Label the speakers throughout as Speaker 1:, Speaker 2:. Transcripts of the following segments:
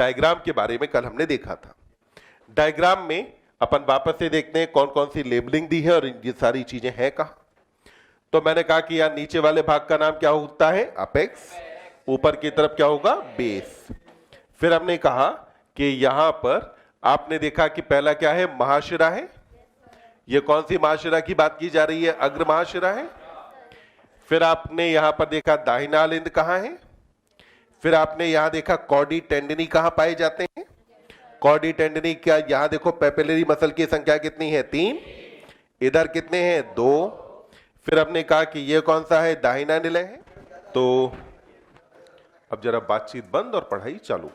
Speaker 1: Diagram के बारे में कल हमने देखा था। डायग्राम में अपन वापस से देखते हैं कौन कौन सी लेबलिंग दी है और ये सारी चीजें हैं कहां। तो मैंने कहा कि यार नीचे वाले भाग का नाम क्या होता है, अपेक्स, ऊपर की तरफ क्या होगा, बेस। फिर हमने कहा कि यहां पर आपने देखा कि पहला क्या है, महाशिरा है। ये कौन सी महाशिरा की बात की जा रही है, अग्र महाशिरा है। फिर आपने यहां पर देखा दाहिना लिंद कहां है। फिर आपने यहां देखा कॉडी टेंडनी कहां पाए जाते हैं। कॉडी टेंडनी क्या, यहां देखो पेपिलरी मसल की संख्या कितनी है, 3। इधर कितने हैं, 2। फिर हमने कहा कि ये कौन सा है, दाहिना निलय है। तो अब जरा बातचीत बंद और पढ़ाई चालू।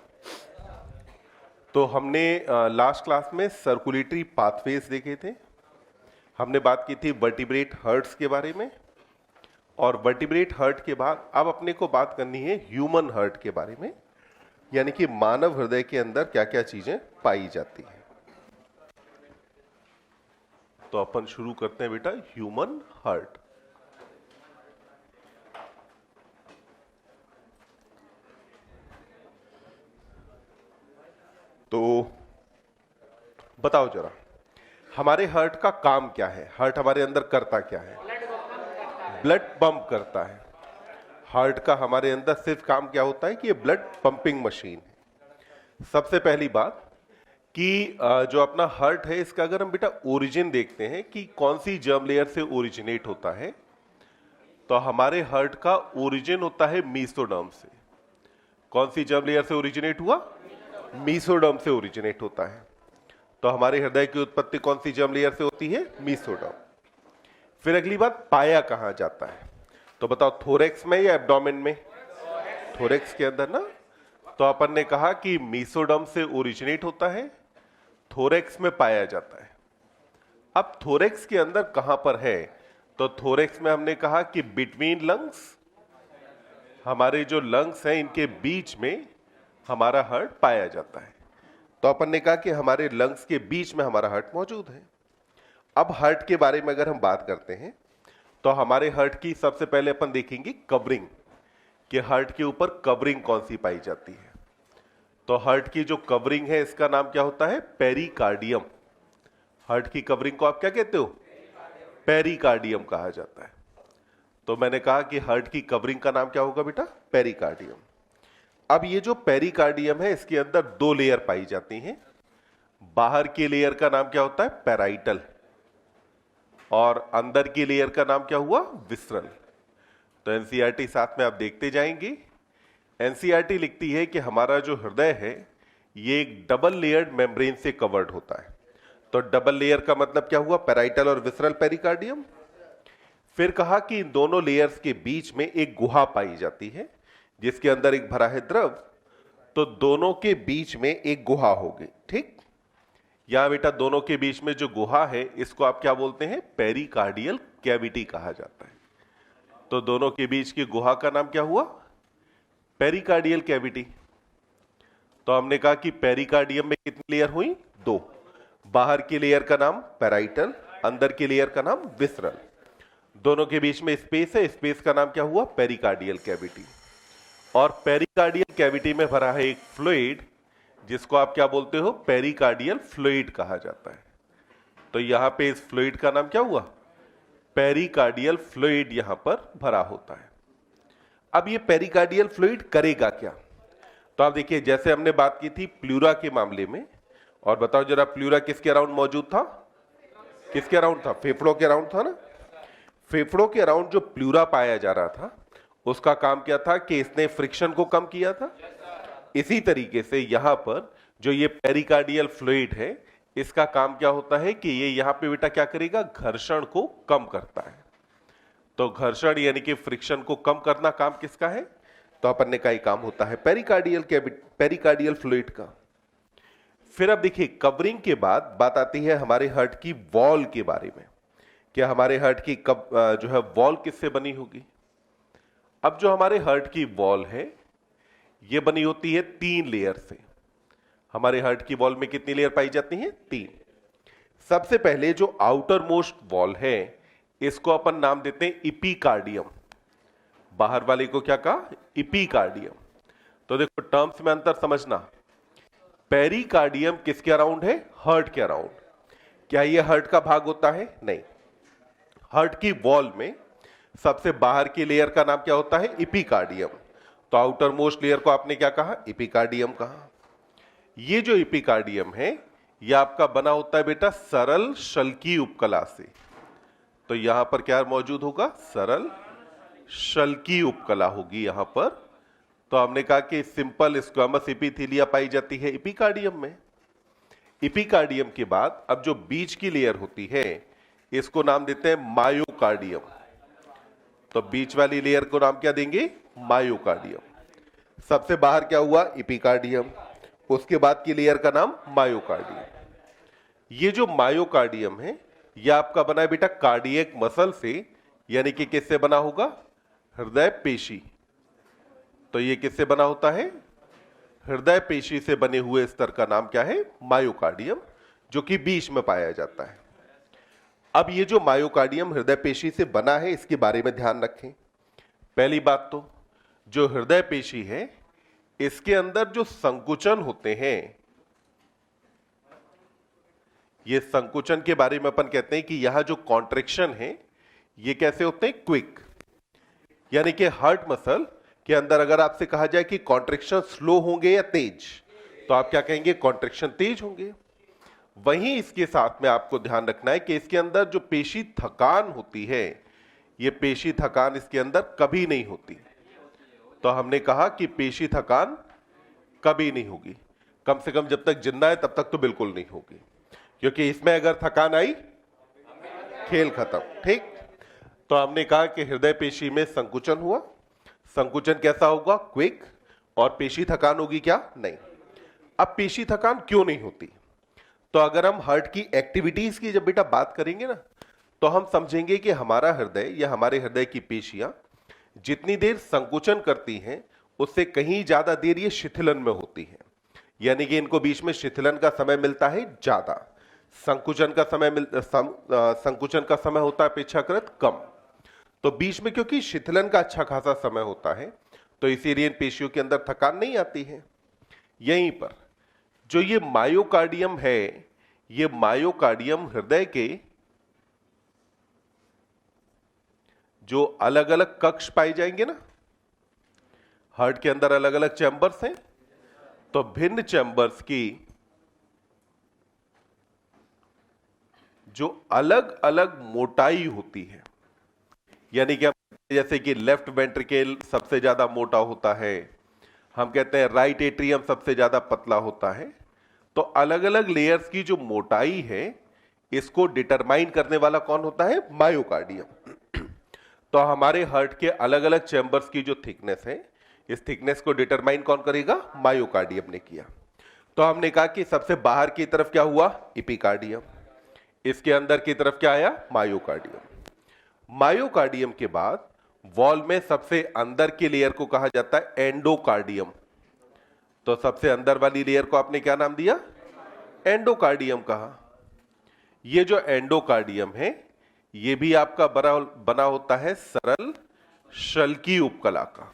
Speaker 1: तो हमने लास्ट क्लास में सर्कुलेटरी पाथवेज देखे थे। हमने बात की थी वर्टिब्रेट हर्ट्स के बारे में, और वर्टिब्रेट हर्ट के बाद अब अपने को बात करनी है ह्यूमन हर्ट के बारे में, यानी कि मानव हृदय के अंदर क्या क्या चीजें पाई जाती हैं। तो अपन शुरू करते हैं बेटा ह्यूमन हार्ट। तो बताओ जरा, हमारे हार्ट का काम क्या है, हार्ट हमारे अंदर करता क्या है, ब्लड पंप करता है। हार्ट का हमारे अंदर सिर्फ काम क्या होता है कि ये ब्लड पंपिंग मशीन है। सबसे पहली बात कि जो अपना हार्ट है इसका अगर हम बेटा ओरिजिन देखते हैं कि कौन सी जर्म लेयर से ओरिजिनेट होता है, तो हमारे हार्ट का ओरिजिन होता है मीसोडर्म से। कौन सी जर्म लेयर से ओरिजिनेट हुआ, मीसोडर्म से ओरिजिनेट होता है। तो हमारे हृदय की उत्पत्ति कौन सी जर्म लेयर से होती है, मीसोडर्म। फिर अगली बात, पाया कहां जाता है, तो बताओ थोरेक्स में या एब्डोमेन में, थोरेक्स के अंदर ना। तो अपन ने कहा कि मीसोडर्म से ओरिजिनेट होता है, थोरेक्स में पाया जाता है। अब थोरेक्स के अंदर कहां पर है, तो थोरेक्स में हमने कहा कि बिटवीन लंग्स, हमारे जो लंग्स हैं इनके बीच में हमारा हार्ट पाया जाता है। तो अपन ने कहा कि हमारे लंग्स के बीच में हमारा हार्ट मौजूद है। अब हार्ट के बारे में अगर हम बात करते हैं तो हमारे हार्ट की सबसे पहले अपन देखेंगे कवरिंग, कि हार्ट के ऊपर कवरिंग कौन सी पाई जाती है। तो हार्ट की जो कवरिंग है इसका नाम क्या होता है, पेरिकार्डियम। हार्ट की कवरिंग को आप क्या कहते हो, पेरिकार्डियम कहा जाता है। तो मैंने कहा कि हार्ट की कवरिंग का नाम क्या होगा बेटा, पेरिकार्डियम। अब ये जो पेरिकार्डियम है इसके अंदर 2 लेयर पाई जाती हैं। बाहर की लेयर का नाम क्या होता है, पेराइटल, और अंदर की लेयर का नाम क्या हुआ, विसरल। तो एनसीईआरटी साथ में आप देखते जाएंगे। एनसीईआरटी लिखती है कि हमारा जो हृदय है ये एक डबल लेयर्ड मेम्ब्रेन से कवर्ड होता है। तो डबल लेयर का मतलब क्या हुआ, पेराइटल और विसरल पेरिकार्डियम। फिर कहा कि इन दोनों लेयर्स के बीच में एक गुहा पाई जाती है जिसके अंदर एक भरा है द्रव। तो दोनों के बीच में एक गुहा होगी, ठीक। यहां बेटा दोनों के बीच में जो गुहा है इसको आप क्या बोलते हैं, पेरिकार्डियल कैविटी कहा जाता है। तो दोनों के बीच की गुहा का नाम क्या हुआ, पेरिकार्डियल कैविटी। तो हमने कहा कि पेरिकार्डियम में कितनी लेयर हुई, 2। बाहर की लेयर का नाम पेराइटल, अंदर की लेयर का नाम विसरल। दोनों के बीच में स्पेस है, स्पेस का नाम क्या हुआ, पेरिकार्डियल कैविटी। और पेरिकार्डियल कैविटी में भरा है एक फ्लूइड जिसको आप क्या बोलते हो, पेरिकार्डियल फ्लूइड कहा जाता है। तो यहां पे इस फ्लूइड का नाम क्या हुआ, पेरिकार्डियल फ्लूइड यहां पर भरा होता है। अब ये पेरिकार्डियल फ्लूइड करेगा क्या, तो आप देखिए जैसे हमने बात की थी प्लूरा के मामले में, और बताओ जरा प्लूरा किसके अराउंड मौजूद था, किसके अराउंड था, फेफड़ों के अराउंड था ना। फेफड़ों के अराउंड जो प्लूरा पाया जा रहा था उसका काम क्या था कि इसने फ्रिक्शन को कम किया था। इसी तरीके से यहां पर जो ये पेरिकार्डियल फ्लूइड है इसका काम क्या होता है कि ये यहां पे बेटा क्या करेगा, घर्षण को कम करता है। तो घर्षण यानी कि फ्रिक्शन को कम करना काम किसका है, तो अपन ने कहा काम होता है पेरिकार्डियल फ्लूइड का। फिर अब देखिए कवरिंग के बाद बात आती है हमारे हार्ट की वॉल के बारे में, कि हमारे हार्ट की जो है वॉल किससे बनी होगी। अब जो हमारे हार्ट की वॉल है ये बनी होती है 3 लेयर से। हमारे हार्ट की वॉल में कितनी लेयर पाई जाती हैं, 3। सबसे पहले जो आउटर मोस्ट वॉल है इसको अपन नाम देते हैं इपीकार्डियम। बाहर वाले को क्या कहा, इपीकार्डियम। तो देखो टर्म्स में अंतर समझना, पेरिकार्डियम किसके अराउंड है? हार्ट के अराउंड। क्या ये हार्ट का भाग होता है? नहीं। हार्ट की वॉल में सबसे बाहर की लेयर का नाम क्या होता है? एपिकार्डियम। तो आउटर मोस्ट लेयर को आपने क्या कहा? एपिकार्डियम कहा। ये जो एपिकार्डियम है ये आपका बना होता है बेटा सरल शल्की उपकला से। तो यहां पर क्या मौजूद होगा? सरल शल्की उपकला होगी यहां पर। तो हमने कहा कि सिंपल स्क्वामस एपिथेलिया पाई जाती है एपिकार्डियम में। एपिकार्डियम के बाद अब जो बीच की लेयर होती है इसको नाम देते हैं मायोकार्डियम। तो बीच वाली लेयर को नाम क्या देंगे? मायोकार्डियम। सबसे बाहर क्या हुआ? एपिकार्डियम। उसके बाद की लेयर का नाम मायोकार्डियम। ये जो मायोकार्डियम है ये आपका बना है बेटा कार्डियक मसल से, यानी कि किससे बना होगा? हृदय पेशी। तो ये किससे बना होता है? हृदय पेशी से बने हुए स्तर का नाम क्या है? मायोकार्डियम, जो कि बीच में पाया जाता है। अब ये जो मायोकार्डियम हृदय पेशी से बना है इसके बारे में ध्यान रखें। पहली बात तो जो हृदय पेशी है इसके अंदर जो संकुचन होते हैं, ये संकुचन के बारे में अपन कहते हैं कि यहां जो कॉन्ट्रैक्शन है ये कैसे होते हैं? क्विक। यानी कि हार्ट मसल के अंदर अगर आपसे कहा जाए कि कॉन्ट्रैक्शन स्लो होंगे या तेज, तो आप क्या कहेंगे? कॉन्ट्रैक्शन तेज होंगे। वहीं इसके साथ में आपको ध्यान रखना है कि इसके अंदर जो पेशी थकान होती है ये पेशी थकान इसके अंदर कभी नहीं होती। तो हमने कहा कि पेशी थकान कभी नहीं होगी, कम से कम जब तक जिंदा है तब तक तो बिल्कुल नहीं होगी, क्योंकि इसमें अगर थकान आई खेल खत्म। ठीक। तो हमने कहा कि हृदय पेशी में संकुचन हुआ। संकुचन कैसा होगा? क्विक। और पेशी थकान होगी क्या? नहीं। अब पेशी थकान क्यों नहीं होती? तो अगर हम हार्ट की एक्टिविटीज की जब बेटा बात करेंगे ना, तो हम समझेंगे कि हमारा हृदय या हमारे हृदय की पेशियां जितनी देर संकुचन करती हैं उससे कहीं ज्यादा देर ये शिथिलन में होती हैं। यानी कि इनको बीच में शिथिलन का समय मिलता है ज्यादा, संकुचन का संकुचन का समय होता है अपेक्षाकृत कम। तो बीच में क्योंकि शिथिलन का अच्छा खासा समय होता है तो इसीलिए इन पेशियों के अंदर थकान नहीं आती है। यहीं पर जो ये मायोकार्डियम है, ये मायोकार्डियम हृदय के जो अलग अलग कक्ष पाए जाएंगे ना, हार्ट के अंदर अलग अलग चैम्बर्स हैं, तो भिन्न चैम्बर्स की जो अलग अलग मोटाई होती है, यानी कि जैसे कि लेफ्ट वेंट्रिकल सबसे ज्यादा मोटा होता है, हम कहते हैं राइट एट्रियम सबसे ज्यादा पतला होता है। तो अलग अलग लेयर्स की जो मोटाई है इसको डिटरमाइन करने वाला कौन होता है? मायोकार्डियम। तो हमारे हार्ट के अलग अलग चैम्बर्स की जो थिकनेस है, इस थिकनेस को डिटरमाइन कौन करेगा? मायोकार्डियम ने किया। तो हमने कहा कि सबसे बाहर की तरफ क्या हुआ? एपिकार्डियम। इसके अंदर की तरफ क्या आया? मायोकार्डियम। मायोकार्डियम के बाद वॉल में सबसे अंदर की लेयर को कहा जाता है एंडोकार्डियम। तो सबसे अंदर वाली लेयर को आपने क्या नाम दिया? एंडोकार्डियम कहा। ये जो एंडोकार्डियम है ये भी आपका बना होता है सरल शल्की उपकला का।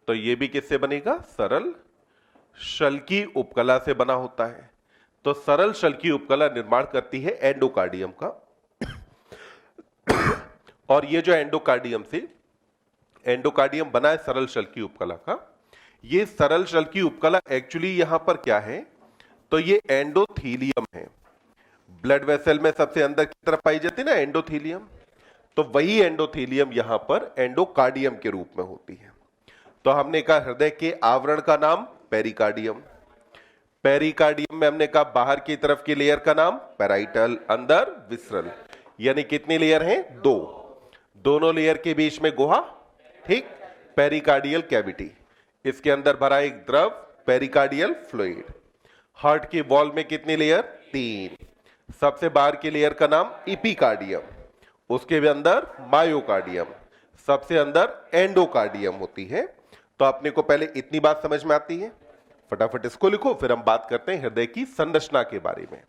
Speaker 1: तो ये भी किससे बनेगा? सरल शल्की उपकला से बना होता है। तो सरल शल्की उपकला निर्माण करती है एंडोकार्डियम का। और ये जो एंडोकार्डियम बना है सरल शल्की उपकला का, ये सरल शल्की उपकला एक्चुअली यहां पर क्या है? तो ये एंडोथीलियम है। ब्लड वेसल में सबसे अंदर की तरफ पाई जाती है ना एंडोथीलियम, तो वही एंडोथीलियम यहां पर एंडोकार्डियम के रूप में होती है। तो हमने कहा हृदय के आवरण का नाम पेरिकार्डियम। पेरिकार्डियम में हमने कहा बाहर की तरफ की लेयर का नाम पेराइटल, अंदर विसरल। यानी कितनी लेयर हैं? दो। दोनों लेयर के बीच में गुहा, ठीक, पेरिकार्डियल कैविटी। इसके अंदर भरा एक द्रव पेरिकार्डियल फ्लूइड। हार्ट की वॉल में कितनी लेयर? तीन। सबसे बाहर की लेयर का नाम एपिकार्डियम, उसके भी अंदर मायोकार्डियम, सबसे अंदर एंडोकार्डियम होती है। तो अपने को पहले इतनी बात समझ में आती है, फटाफट इसको लिखो, फिर हम बात करते हैं हृदय की संरचना के बारे में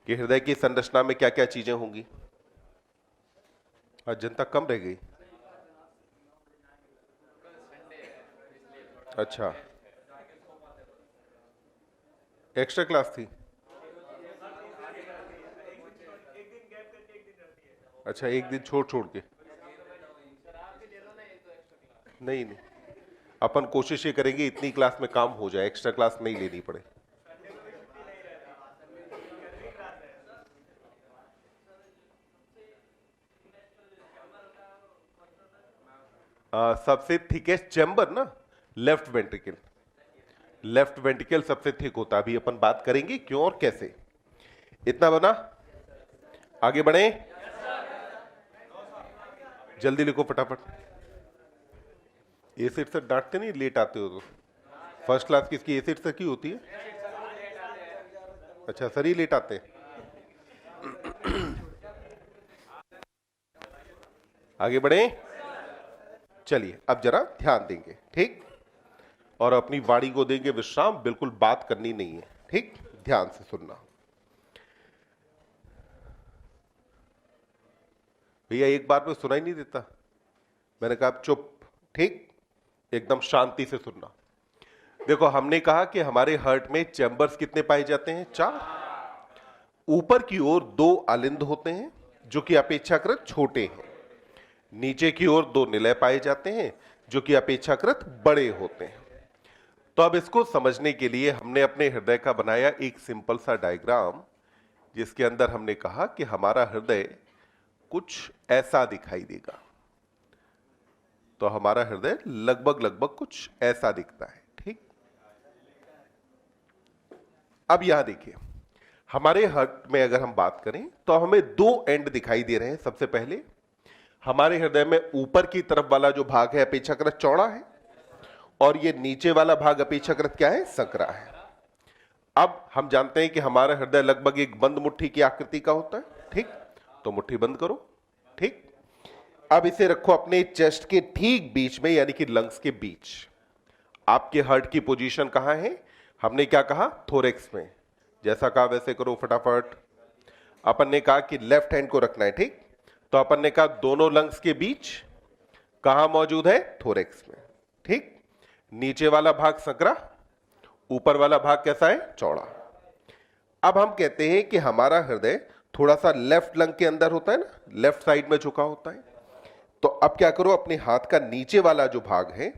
Speaker 1: कि हृदय की संरचना में क्या क्या चीजें होंगी। आज जनता कम रह गई। अच्छा, एक्स्ट्रा क्लास थी? अच्छा, एक दिन छोड़ छोड़ के? नहीं नहीं, अपन कोशिश ये करेंगे इतनी क्लास में काम हो जाए, एक्स्ट्रा क्लास नहीं लेनी पड़े। सबसे थिकेस्ट चैम्बर ना लेफ्ट वेंट्रिकल, लेफ्ट वेंट्रिकल सबसे थिक होता है। अभी अपन बात करेंगे क्यों और कैसे। इतना बना, आगे बढ़े, जल्दी लिखो फटाफट। ए सेट सर डांटते नहीं लेट आते हो तो? फर्स्ट क्लास किसकी ए सेट सर की होती है? अच्छा, सर ही लेट आते हैं। आगे बढ़े, चलिए अब जरा ध्यान देंगे, ठीक, और अपनी वाणी को देंगे विश्राम, बिल्कुल बात करनी नहीं है, ठीक, ध्यान से सुनना। भैया एक बार में सुनाई नहीं देता, मैंने कहा आप चुप, ठीक, एकदम शांति से सुनना। देखो, हमने कहा कि हमारे हार्ट में चैम्बर्स कितने पाए जाते हैं? 4। ऊपर की ओर 2 आलिंद होते हैं जो कि अपेक्षाकृत छोटे हैं, नीचे की ओर 2 निलय पाए जाते हैं जो कि अपेक्षाकृत बड़े होते हैं। तो अब इसको समझने के लिए हमने अपने हृदय का बनाया एक सिंपल सा डायग्राम, जिसके अंदर हमने कहा कि हमारा हृदय कुछ ऐसा दिखाई देगा। तो हमारा हृदय लगभग कुछ ऐसा दिखता है, ठीक। अब यहां देखिए, हमारे हार्ट में अगर हम बात करें तो हमें 2 एंड दिखाई दे रहे हैं। सबसे पहले हमारे हृदय में ऊपर की तरफ वाला जो भाग है अपेक्षाकृत चौड़ा है, और ये नीचे वाला भाग अपेक्षाकृत क्या है? संकरा है। अब हम जानते हैं कि हमारा हृदय लगभग एक बंद मुट्ठी की आकृति का होता है, ठीक, तो मुट्ठी बंद करो, ठीक। अब इसे रखो अपने चेस्ट के ठीक बीच में, यानी कि लंग्स के बीच। आपके हार्ट की पोजीशन कहां है? हमने क्या कहा? थोरेक्स में। जैसा कहा वैसे करो फटाफट। अपन ने कहा कि लेफ्ट हैंड को रखना है, ठीक, तो अपन ने कहा दोनों लंग्स के बीच कहां मौजूद है? थोरेक्स में, ठीक। नीचे वाला भाग संकरा, ऊपर वाला भाग कैसा है? चौड़ा। अब हम कहते हैं कि हमारा हृदय थोड़ा सा लेफ्ट लंग के अंदर होता है ना, लेफ्ट साइड में झुका होता है। तो अब क्या करो, अपने हाथ का नीचे वाला जो भाग है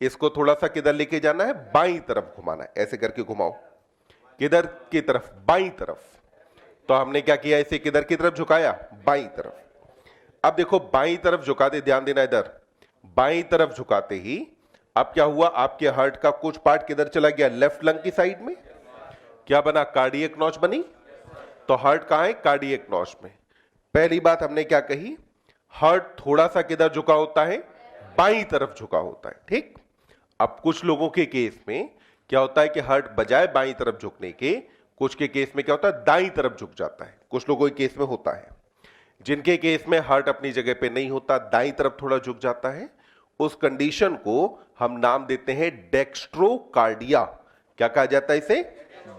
Speaker 1: इसको थोड़ा सा किधर लेके जाना है? बाईं तरफ घुमाना है, ऐसे करके घुमाओ। किधर की तरफ? बाईं तरफ। तो हमने क्या किया, इसे किधर की तरफ झुकाया? बाईं तरफ। अब देखो बाईं तरफ झुका दे, ध्यान देना इधर, बाईं तरफ झुकाते ही अब क्या हुआ? आपके हार्ट का कुछ पार्ट किधर चला गया? लेफ्ट लंग की साइड में। क्या बना? कार्डियक नॉच बनी। तो हार्ट कहां है? कार्डियक नॉच में। पहली बात हमने क्या कही? हार्ट थोड़ा सा किधर झुका होता है? बाईं तरफ झुका होता है, ठीक। अब कुछ लोगों के केस में क्या होता है कि हार्ट बजाय बाईं तरफ झुकने के, कुछ के केस में क्या होता है? दाईं तरफ झुक जाता है। कुछ लोगों के केस में होता है। जिनके केस में हार्ट अपनी जगह पे नहीं होता, दाईं तरफ थोड़ा झुक जाता है, उस कंडीशन को हम नाम देते हैं डेक्स्ट्रोकार्डिया। क्या कहा जाता है इसे?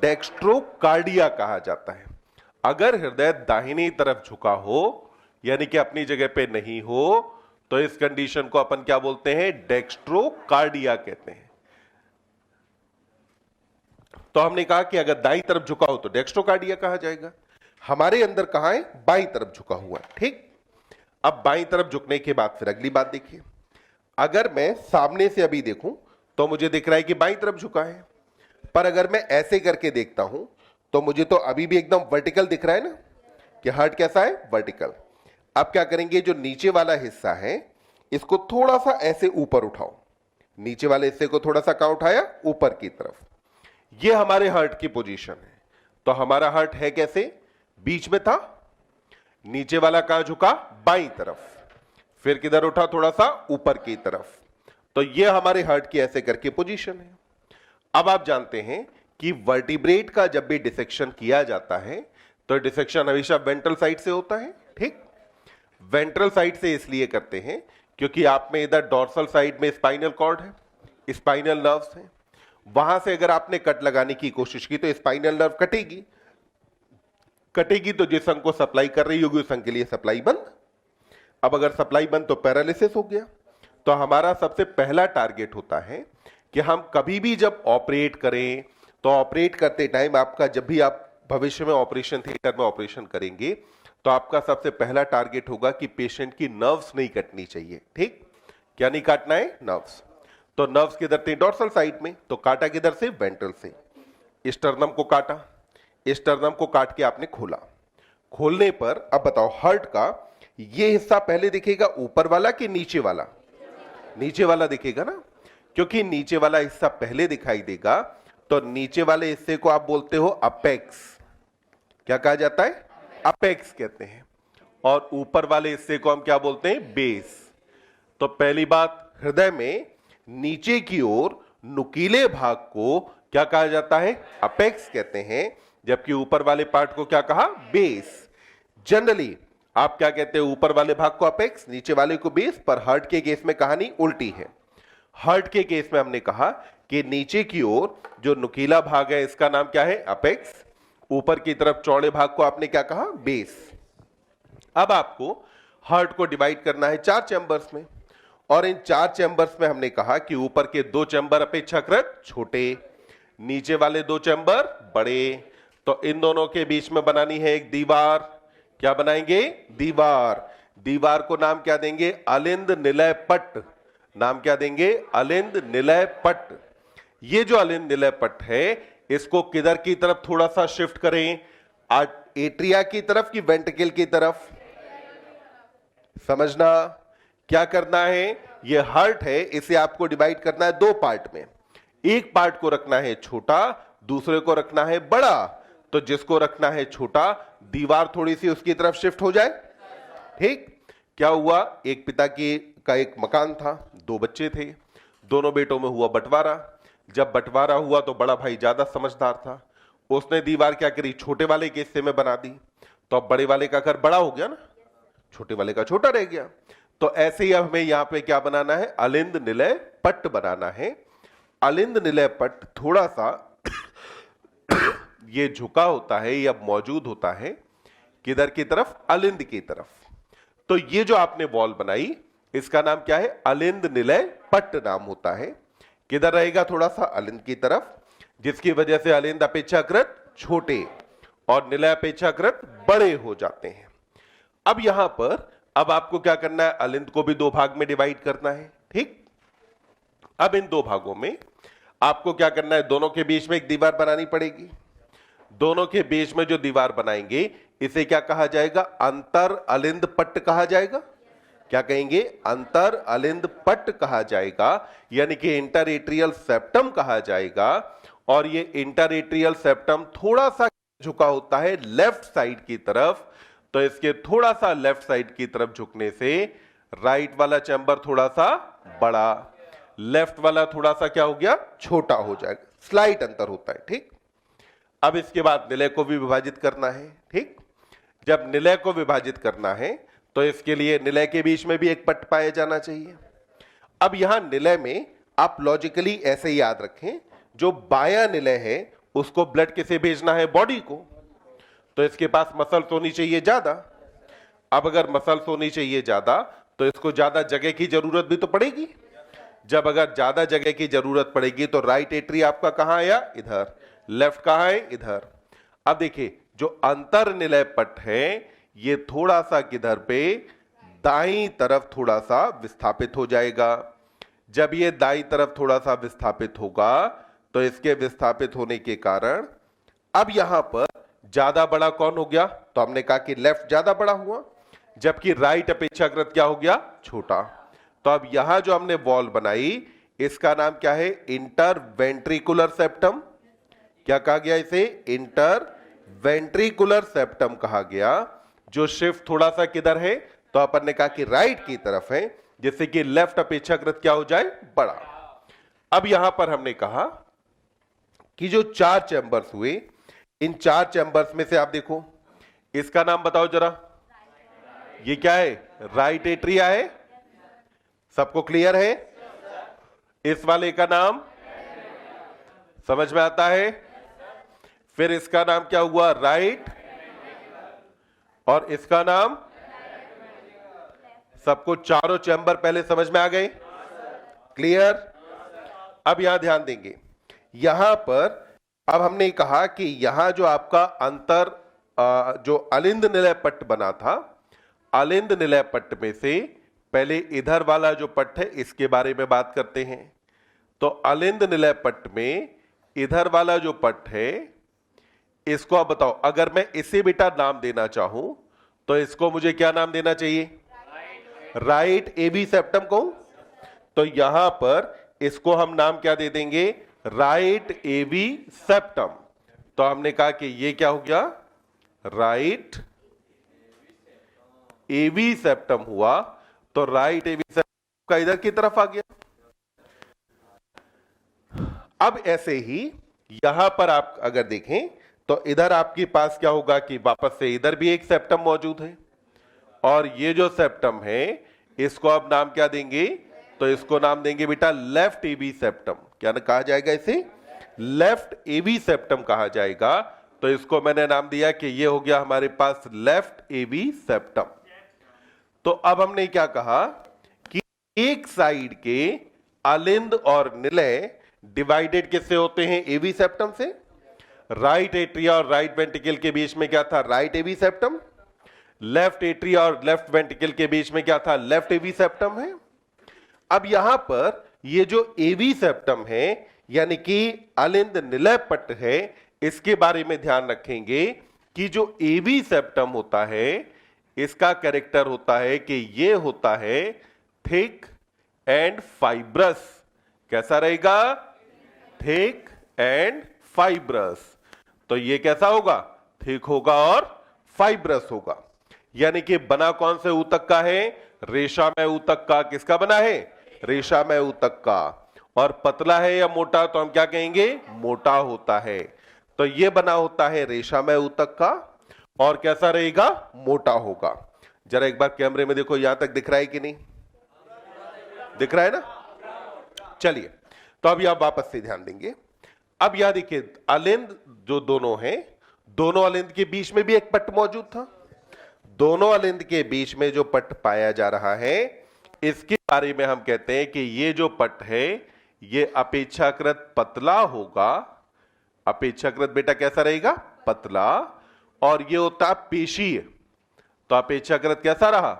Speaker 1: डेक्स्ट्रोकार्डिया कहा जाता है। अगर हृदय दाहिनी तरफ झुका हो, यानी कि अपनी जगह पे नहीं हो, तो इस कंडीशन को अपन क्या बोलते हैं? डेक्स्ट्रोकार्डिया कहते हैं। तो हमने कहा कि अगर दाईं तरफ झुका हो तो डेक्स्ट्रोकार्डिया कहा जाएगा। हमारे अंदर कहां है? बाईं तरफ झुका हुआ है, ठीक। अब बाईं तरफ झुकने के बाद फिर अगली बात देखिए, अगर मैं सामने से अभी देखूं तो मुझे दिख रहा है कि बाईं तरफ झुका है, पर अगर मैं ऐसे करके देखता हूं तो मुझे तो अभी भी एकदम वर्टिकल दिख रहा है ना, कि हार्ट कैसा है? वर्टिकल। अब क्या करेंगे, जो नीचे वाला हिस्सा है इसको थोड़ा सा ऐसे ऊपर उठाओ। नीचे वाले हिस्से को थोड़ा सा कहां उठाया? ऊपर की तरफ। ये हमारे हार्ट की पोजीशन है। तो हमारा हार्ट है कैसे? बीच में था, नीचे वाला कहां झुका? बाईं तरफ। फिर किधर उठा? थोड़ा सा ऊपर की तरफ। तो ये हमारे हार्ट की ऐसे करके पोजीशन है। अब आप जानते हैं कि वर्टिब्रेट का जब भी डिसेक्शन किया जाता है तो डिसेक्शन हमेशा वेंट्रल साइड से होता है, ठीक। वेंट्रल साइड से इसलिए करते हैं क्योंकि आप में इधर डॉर्सल साइड में स्पाइनल कॉर्ड है, स्पाइनल नर्व्स हैं। वहां से अगर आपने कट लगाने की कोशिश की तो स्पाइनल नर्व कटेगी तो जिस अंग को सप्लाई कर रही होगी उस अंग के लिए सप्लाई बंद। अब अगर सप्लाई बंद तो पैरालिसिस हो गया। तो हमारा सबसे पहला टारगेट होता है कि हम कभी भी जब ऑपरेट करें तो ऑपरेट करते टाइम आपका, जब भी आप भविष्य में ऑपरेशन थिएटर में ऑपरेशन करेंगे, तो आपका सबसे पहला टारगेट होगा कि पेशेंट की नर्व्स नहीं कटनी चाहिए। ठीक, क्या नहीं काटना है? नर्व्स। तो नर्व्स किधर थे? डोर्सल साइड में। तो काटा किधर से? वेंट्रल से। स्टर्नम को काटा, स्टर्नम को काट के आपने खोला। खोलने पर अब बताओ, हार्ट का ये हिस्सा पहले दिखेगा ऊपर वाला कि नीचे वाला? नीचे वाला दिखेगा ना, क्योंकि नीचे वाला हिस्सा पहले दिखाई देगा। तो नीचे वाले हिस्से को आप बोलते हो अपेक्स। क्या कहा जाता है? अपेक्स कहते हैं। और ऊपर वाले हिस्से को हम क्या बोलते हैं? बेस। तो पहली बात, हृदय में नीचे की ओर नुकीले भाग को क्या कहा जाता है? अपेक्स कहते हैं। जबकि ऊपर वाले पार्ट को क्या कहा? बेस। जनरली आप क्या कहते हैं? ऊपर वाले भाग को अपेक्स, नीचे वाले को बेस। पर हार्ट के केस में कहानी उल्टी है। हार्ट के केस में हमने कहा कि नीचे की ओर जो नुकीला भाग है इसका नाम क्या है? अपेक्स। ऊपर की तरफ चौड़े भाग को आपने क्या कहा? बेस। अब आपको हार्ट को डिवाइड करना है 4 चैम्बर्स में, और इन 4 चैम्बर्स में हमने कहा कि ऊपर के 2 चैम्बर अपेक्षाकृत छोटे, नीचे वाले 2 चैम्बर बड़े। तो इन दोनों के बीच में बनानी है एक दीवार। क्या बनाएंगे? दीवार। दीवार को नाम क्या देंगे? अलिंद निलय पट्ट। नाम क्या देंगे? अलिंद निलय पट्ट। ये जो अलिंद निलय पट्ट है, इसको किधर की तरफ थोड़ा सा शिफ्ट करें? एट्रिया की तरफ कि वेंट्रिकल की तरफ? समझना क्या करना है। ये हार्ट है, इसे आपको डिवाइड करना है 2 पार्ट में। एक पार्ट को रखना है छोटा, दूसरे को रखना है बड़ा। तो जिसको रखना है छोटा, दीवार थोड़ी सी उसकी तरफ शिफ्ट हो जाए। ठीक, क्या हुआ? एक पिता का एक मकान था, 2 बच्चे थे, दोनों बेटों में हुआ बंटवारा। जब बंटवारा हुआ तो बड़ा भाई ज्यादा समझदार था, उसने दीवार क्या करी? छोटे वाले के हिस्से में बना दी। तो अब बड़े वाले का घर बड़ा हो गया ना, छोटे वाले का छोटा रह गया। तो ऐसे ही अब हमें यहां पे क्या बनाना है? अलिंद निलय पट्ट बनाना है। अलिंद निलय पट्ट थोड़ा सा ये झुका होता है, ये अब मौजूद होता है किधर की तरफ? अलिंद की तरफ। तो ये जो आपने वॉल बनाई, इसका नाम क्या है? अलिंद निलय पट्ट नाम होता है। किधर रहेगा? थोड़ा सा अलिंद की तरफ, जिसकी वजह से अलिंद अपेक्षाकृत छोटे और निलय अपेक्षाकृत बड़े हो जाते हैं। अब यहां पर अब आपको क्या करना है? अलिंद को भी 2 भाग में डिवाइड करना है। ठीक, अब इन 2 भागों में आपको क्या करना है? दोनों के बीच में एक दीवार बनानी पड़ेगी। दोनों के बीच में जो दीवार बनाएंगे, इसे क्या कहा जाएगा? अंतर अलिंद पट्ट कहा जाएगा। क्या कहेंगे? अंतर अलिंद पट्ट कहा जाएगा, यानी कि इंटरएट्रियल सेप्टम कहा जाएगा। और ये इंटरएट्रियल सेप्टम थोड़ा सा झुका होता है लेफ्ट साइड की तरफ। तो इसके थोड़ा सा लेफ्ट साइड की तरफ झुकने से राइट वाला चैम्बर थोड़ा सा बड़ा, लेफ्ट वाला थोड़ा सा क्या हो गया? छोटा हो जाएगा। स्लाइट अंतर होता है। ठीक, अब इसके बाद निलय को भी विभाजित करना है। ठीक, जब निलय को विभाजित करना है तो इसके लिए निलय के बीच में भी एक पट्ट पाया जाना चाहिए। अब यहां निलय में आप लॉजिकली ऐसे ही याद रखें, जो बायां निलय है उसको ब्लड किसे भेजना है? बॉडी को। तो इसके पास मसल्स होनी चाहिए ज्यादा। अब अगर मसल्स होनी चाहिए ज्यादा, तो इसको ज्यादा जगह की जरूरत भी तो पड़ेगी। जब अगर ज्यादा जगह की जरूरत पड़ेगी तो राइट एट्री आपका कहां आया? इधर। लेफ्ट कहां है? इधर। अब देखिए, जो अंतर निलय पट्ट है, ये थोड़ा सा किधर पे? दाईं तरफ थोड़ा सा विस्थापित हो जाएगा। जब ये दाईं तरफ थोड़ा सा विस्थापित होगा, तो इसके विस्थापित होने के कारण अब यहां पर ज्यादा बड़ा कौन हो गया? तो हमने कहा कि लेफ्ट ज्यादा बड़ा हुआ, जबकि राइट अपेक्षाकृत क्या हो गया? छोटा। तो अब यहां जो हमने वॉल बनाई, इसका नाम क्या है? Interventricular septum. क्या कहा गया इसे? इंटरवेंट्रिकुलर सेप्टम कहा गया। जो शिफ्ट थोड़ा सा किधर है? तो अपन ने कहा कि राइट की तरफ है, जिससे कि लेफ्ट अपेक्षाकृत क्या हो जाए? बड़ा। अब यहां पर हमने कहा कि जो 4 चैम्बर्स हुए, इन 4 चैम्बर्स में से आप देखो, इसका नाम बताओ जरा। ये क्या है? राइट एट्रिया है। सबको क्लियर है? इस वाले का नाम समझ में आता है? फिर इसका नाम क्या हुआ? राइट। और इसका नाम? सबको चारों चैम्बर पहले समझ में आ गए? क्लियर? अब यहां ध्यान देंगे, यहां पर अब हमने कहा कि यहां जो आपका अंतर जो अलिंद निलय पट्ट बना था, अलिंद निलय पट्ट में से पहले इधर वाला जो पट्ट है इसके बारे में बात करते हैं। तो अलिंद निलय पट्ट में इधर वाला जो पट्ट है इसको आप बताओ, अगर मैं इसे बेटा नाम देना चाहूं तो इसको मुझे क्या नाम देना चाहिए? राइट एबी सेप्टम को। तो यहां पर इसको हम नाम क्या दे देंगे? Right AV septum. तो हमने कहा कि ये क्या हो गया? राइट एबी सेप्टम हुआ। तो राइट एबी सेप्टम का इधर की तरफ आ गया। अब ऐसे ही यहां पर आप अगर देखें तो इधर आपके पास क्या होगा कि वापस से इधर भी एक सेप्टम मौजूद है, और ये जो सेप्टम है इसको आप नाम क्या देंगे? तो इसको नाम देंगे बेटा लेफ्ट एबी सेप्टम। क्या कहा जाएगा इसे? लेफ्ट एबी सेप्टम कहा जाएगा। तो इसको मैंने नाम दिया कि ये हो गया हमारे पास लेफ्ट एबी सेप्टम। तो अब हमने क्या कहा कि एक साइड के अलिंद और निलय डिवाइडेड किससे होते हैं? एबी सेप्टम से। राइट एट्रिया और राइट वेंट्रिकल के बीच में क्या था? Right AV septum. Left atria और लेफ्ट वेंट्रिकल के बीच में क्या था? लेफ्ट एबी सेप्टम है। अब यहां पर ये जो एबी सेप्टम है यानी कि अलिंद निलय पट्ट है, इसके बारे में ध्यान रखेंगे कि जो एबी सेप्टम होता है इसका कैरेक्टर होता है कि ये होता है थिक एंड फाइब्रस। कैसा रहेगा? Thick and fibrous. तो ये कैसा होगा? थिक होगा और फाइब्रस होगा। यानी कि बना कौन से ऊतक का है? रेशामय ऊतक का। किसका बना है? रेशामय ऊतक का। और पतला है या मोटा? तो हम क्या कहेंगे? मोटा होता है। तो ये बना होता है रेशामय ऊतक का, और कैसा रहेगा? मोटा होगा। जरा एक बार कैमरे में देखो, यहां तक दिख रहा है कि नहीं? दिख रहा है ना? चलिए, तो अभी आप वापस से ध्यान देंगे। अब यहां देखिए, अलिंद जो दोनों हैं, दोनों अलिंद के बीच में भी एक पट्ट मौजूद था। दोनों अलिंद के बीच में जो पट्ट पाया जा रहा है इसके बारे में हम कहते हैं कि ये जो पट्ट है ये अपेक्षाकृत पतला होगा। अपेक्षाकृत बेटा कैसा रहेगा? पतला। और ये होता पेशीय। तो अपेक्षाकृत कैसा रहा?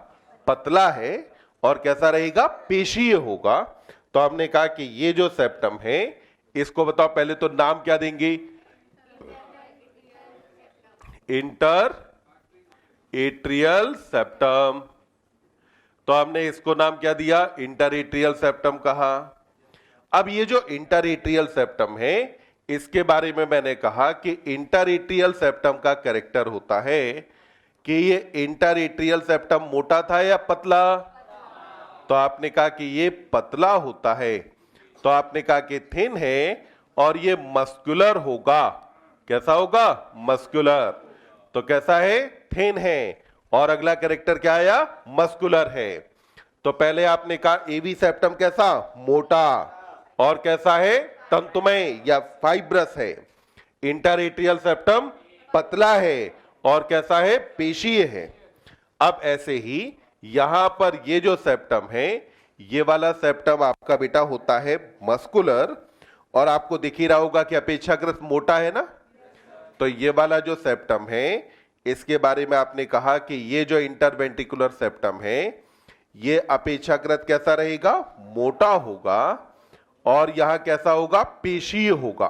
Speaker 1: पतला है। और कैसा रहेगा? पेशीय होगा। तो हमने कहा कि ये जो सेप्टम है इसको बताओ, पहले तो नाम क्या देंगे? Inter atrial septum. तो हमने इसको नाम क्या दिया? इंटर एट्रियल सेप्टम कहा। अब ये जो इंटर एट्रियल सेप्टम है इसके बारे में मैंने कहा कि इंटर एट्रियल सेप्टम का कैरेक्टर होता है कि ये इंटर एट्रियल सेप्टम मोटा था या पतला? तो आपने कहा कि ये पतला होता है। तो आपने कहा कि थिन है और ये मस्कुलर होगा। कैसा होगा? मस्कुलर। तो कैसा है? थिन है। और अगला कैरेक्टर क्या आया? मस्कुलर है। तो पहले आपने कहा एबी सेप्टम कैसा? मोटा। और कैसा है? तंतुमय या फाइब्रस है। इंटर एट्रियल सेप्टम पतला है। और कैसा है? पेशीय है। अब ऐसे ही यहां पर ये जो सेप्टम है ये वाला सेप्टम आपका बेटा होता है मस्कुलर, और आपको दिख ही रहा होगा कि अपेक्षाकृत मोटा है ना। तो ये वाला जो सेप्टम है इसके बारे में आपने कहा कि ये जो इंटरवेंट्रिकुलर सेप्टम है ये अपेक्षाकृत कैसा रहेगा? मोटा होगा। और यहां कैसा होगा? पेशीय होगा।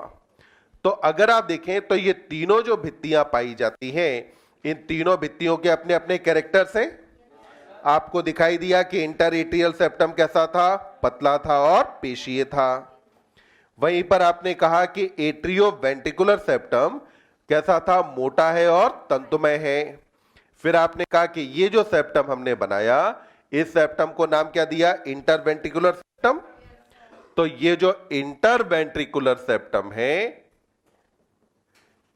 Speaker 1: तो अगर आप देखें तो ये तीनों जो भित्तियां पाई जाती हैं इन तीनों भित्तियों के अपने अपने कैरेक्टर्स हैं। आपको दिखाई दिया कि इंटर एट्रियल सेप्टम कैसा था? पतला था और पेशीय था। वहीं पर आपने कहा कि एट्रियो वेंट्रिकुलर सेप्टम कैसा था? मोटा है और तंतुमय है। फिर आपने कहा कि ये जो सेप्टम हमने बनाया इस सेप्टम को नाम क्या दिया? Interventricular septum. तो ये जो इंटरवेंट्रिकुलर सेप्टम है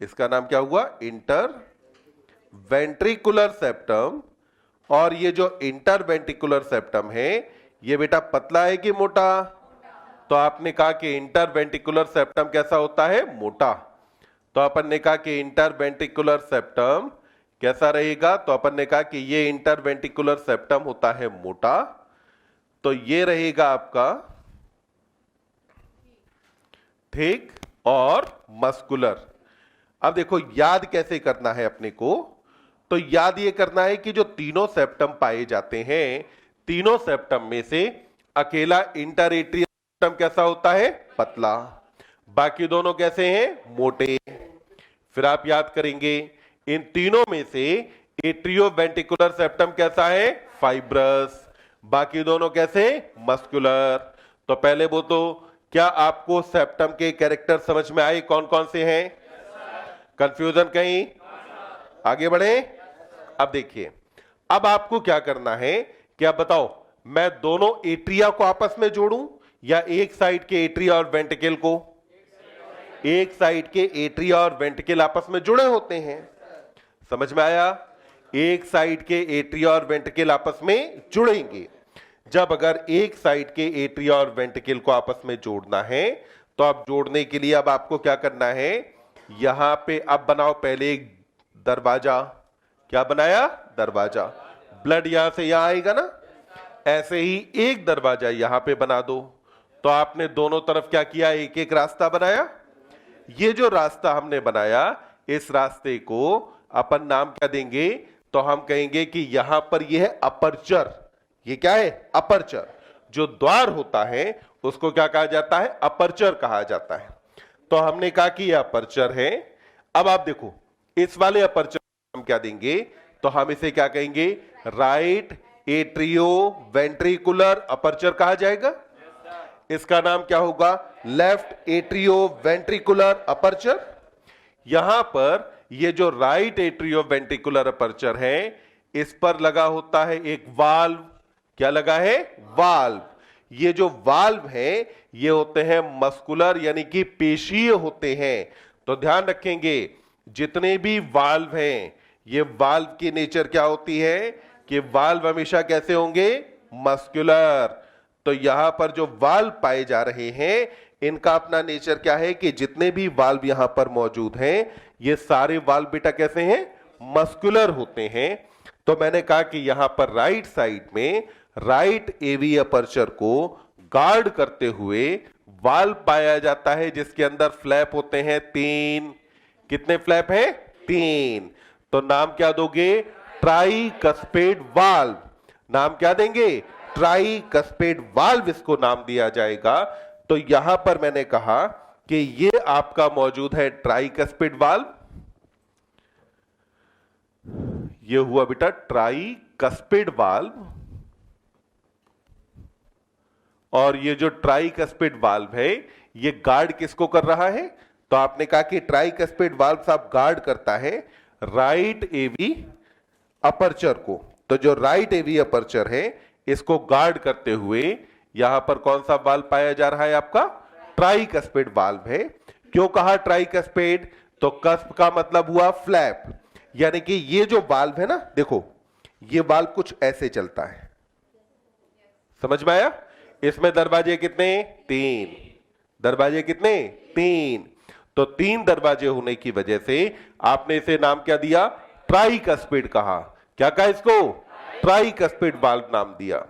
Speaker 1: इसका नाम क्या हुआ? Interventricular septum. और ये जो इंटरवेंट्रिकुलर सेप्टम है ये बेटा पतला है कि मोटा? तो आपने कहा कि इंटरवेंट्रिकुलर सेप्टम कैसा होता है? मोटा। तो अपन ने कहा कि इंटरवेंट्रिकुलर सेप्टम कैसा रहेगा? तो अपन ने कहा कि ये इंटरवेंट्रिकुलर सेप्टम होता है मोटा। तो ये रहेगा आपका थिक और मस्कुलर। अब देखो याद कैसे करना है अपने को, तो याद ये करना है कि जो तीनों सेप्टम पाए जाते हैं, तीनों सेप्टम में से अकेला इंटरएट्रियल सेप्टम कैसा होता है, पतला, बाकी दोनों कैसे हैं, मोटे। फिर आप याद करेंगे इन तीनों में से एट्रियोवेंट्रिकुलर सेप्टम कैसा है, फाइब्रस, बाकी दोनों कैसे, मस्कुलर। तो पहले वो तो क्या आपको सेप्टम के कैरेक्टर समझ में आए, कौन कौन से हैं, कंफ्यूजन कहीं, आगे बढ़े। अब देखिए, अब आपको क्या करना है कि आप बताओ मैं दोनों एट्रिया को आपस में जोड़ूं या एक साइड के एट्रिया और वेंट्रिकल को, एक साइड के एट्रिया और वेंट्रिकल आपस में जुड़े होते हैं, समझ में आया, एक साइड के एट्रिया और वेंट्रिकल आपस में जुड़ेंगे। जब अगर एक साइड के एट्रिया और वेंट्रिकल को आपस में जोड़ना है तो अब जोड़ने के लिए अब आपको क्या करना है, यहां पे अब बनाओ पहले एक दरवाजा, क्या बनाया, दरवाजा, ब्लड यहां से यहां आएगा ना, ऐसे ही एक दरवाजा यहां पे बना दो। तो आपने दोनों तरफ क्या किया, एक एक रास्ता बनाया। ये जो रास्ता हमने बनाया, इस रास्ते को अपन नाम क्या देंगे, तो हम कहेंगे कि यहां पर यह है अपर्चर, ये क्या है, अपर्चर। जो द्वार होता है उसको क्या कहा जाता है, अपर्चर कहा जाता है। तो हमने कहा कि यह अपर्चर है। अब आप देखो इस वाले अपर्चर हम क्या देंगे, तो हम इसे क्या कहेंगे, राइट एट्रियो वेंट्रिकुलर अपर्चर कहा जाएगा। इसका नाम क्या होगा, लेफ्ट एट्रियो वेंट्रिकुलर अपर्चर। यहां पर ये जो राइट एट्रियो वेंट्रिकुलर अपर्चर है, इस पर लगा होता है एक वाल्व, क्या लगा है, वाल्व। ये जो वाल्व है ये होते हैं मस्कुलर यानी कि पेशीय होते हैं। तो ध्यान रखेंगे जितने भी वाल्व हैं, ये वाल्व की नेचर क्या होती है कि वाल्व हमेशा कैसे होंगे, मस्कुलर। तो यहां पर जो वाल्व पाए जा रहे हैं इनका अपना नेचर क्या है कि जितने भी वाल्व यहां पर मौजूद हैं ये सारे वाल्व बेटा कैसे हैं, मस्कुलर होते हैं। तो मैंने कहा कि यहां पर राइट साइड में राइट एवी अपर्चर को गार्ड करते हुए वाल्व पाया जाता है जिसके अंदर फ्लैप होते हैं तीन। कितने फ्लैप हैं, तीन। तो नाम क्या दोगे, ट्राइकस्पेड वाल्व। नाम क्या देंगे, ट्राइकस्पेड वाल्व इसको नाम दिया जाएगा। तो यहां पर मैंने कहा कि ये आपका मौजूद है ट्राइकस्पेड वाल्व, ये हुआ बेटा ट्राइकस्पेड वाल्व। और ये जो ट्राइकस्पेड वाल्व है ये गार्ड किसको कर रहा है, तो आपने कहा कि ट्राइकस्पेड वाल्व साहब गार्ड करता है राइट एवी अपर्चर को। तो जो राइट एवी अपर्चर है इसको गार्ड करते हुए यहां पर कौन सा वाल्व पाया जा रहा है, आपका ट्राइकस्पेड वाल्व है। क्यों कहा ट्राइकस्पेड, तो कस्प का मतलब हुआ फ्लैप, यानी कि ये जो वाल्व है ना, देखो ये वाल्व कुछ ऐसे चलता है, समझ में आया। इसमें दरवाजे कितने, तीन, दरवाजे कितने, तीन। तो तीन दरवाजे होने की वजह से आपने इसे नाम क्या दिया, ट्राइकस्पेड कहा। क्या कहा इसको, ट्राइकस्पेड वाल्व नाम दिया।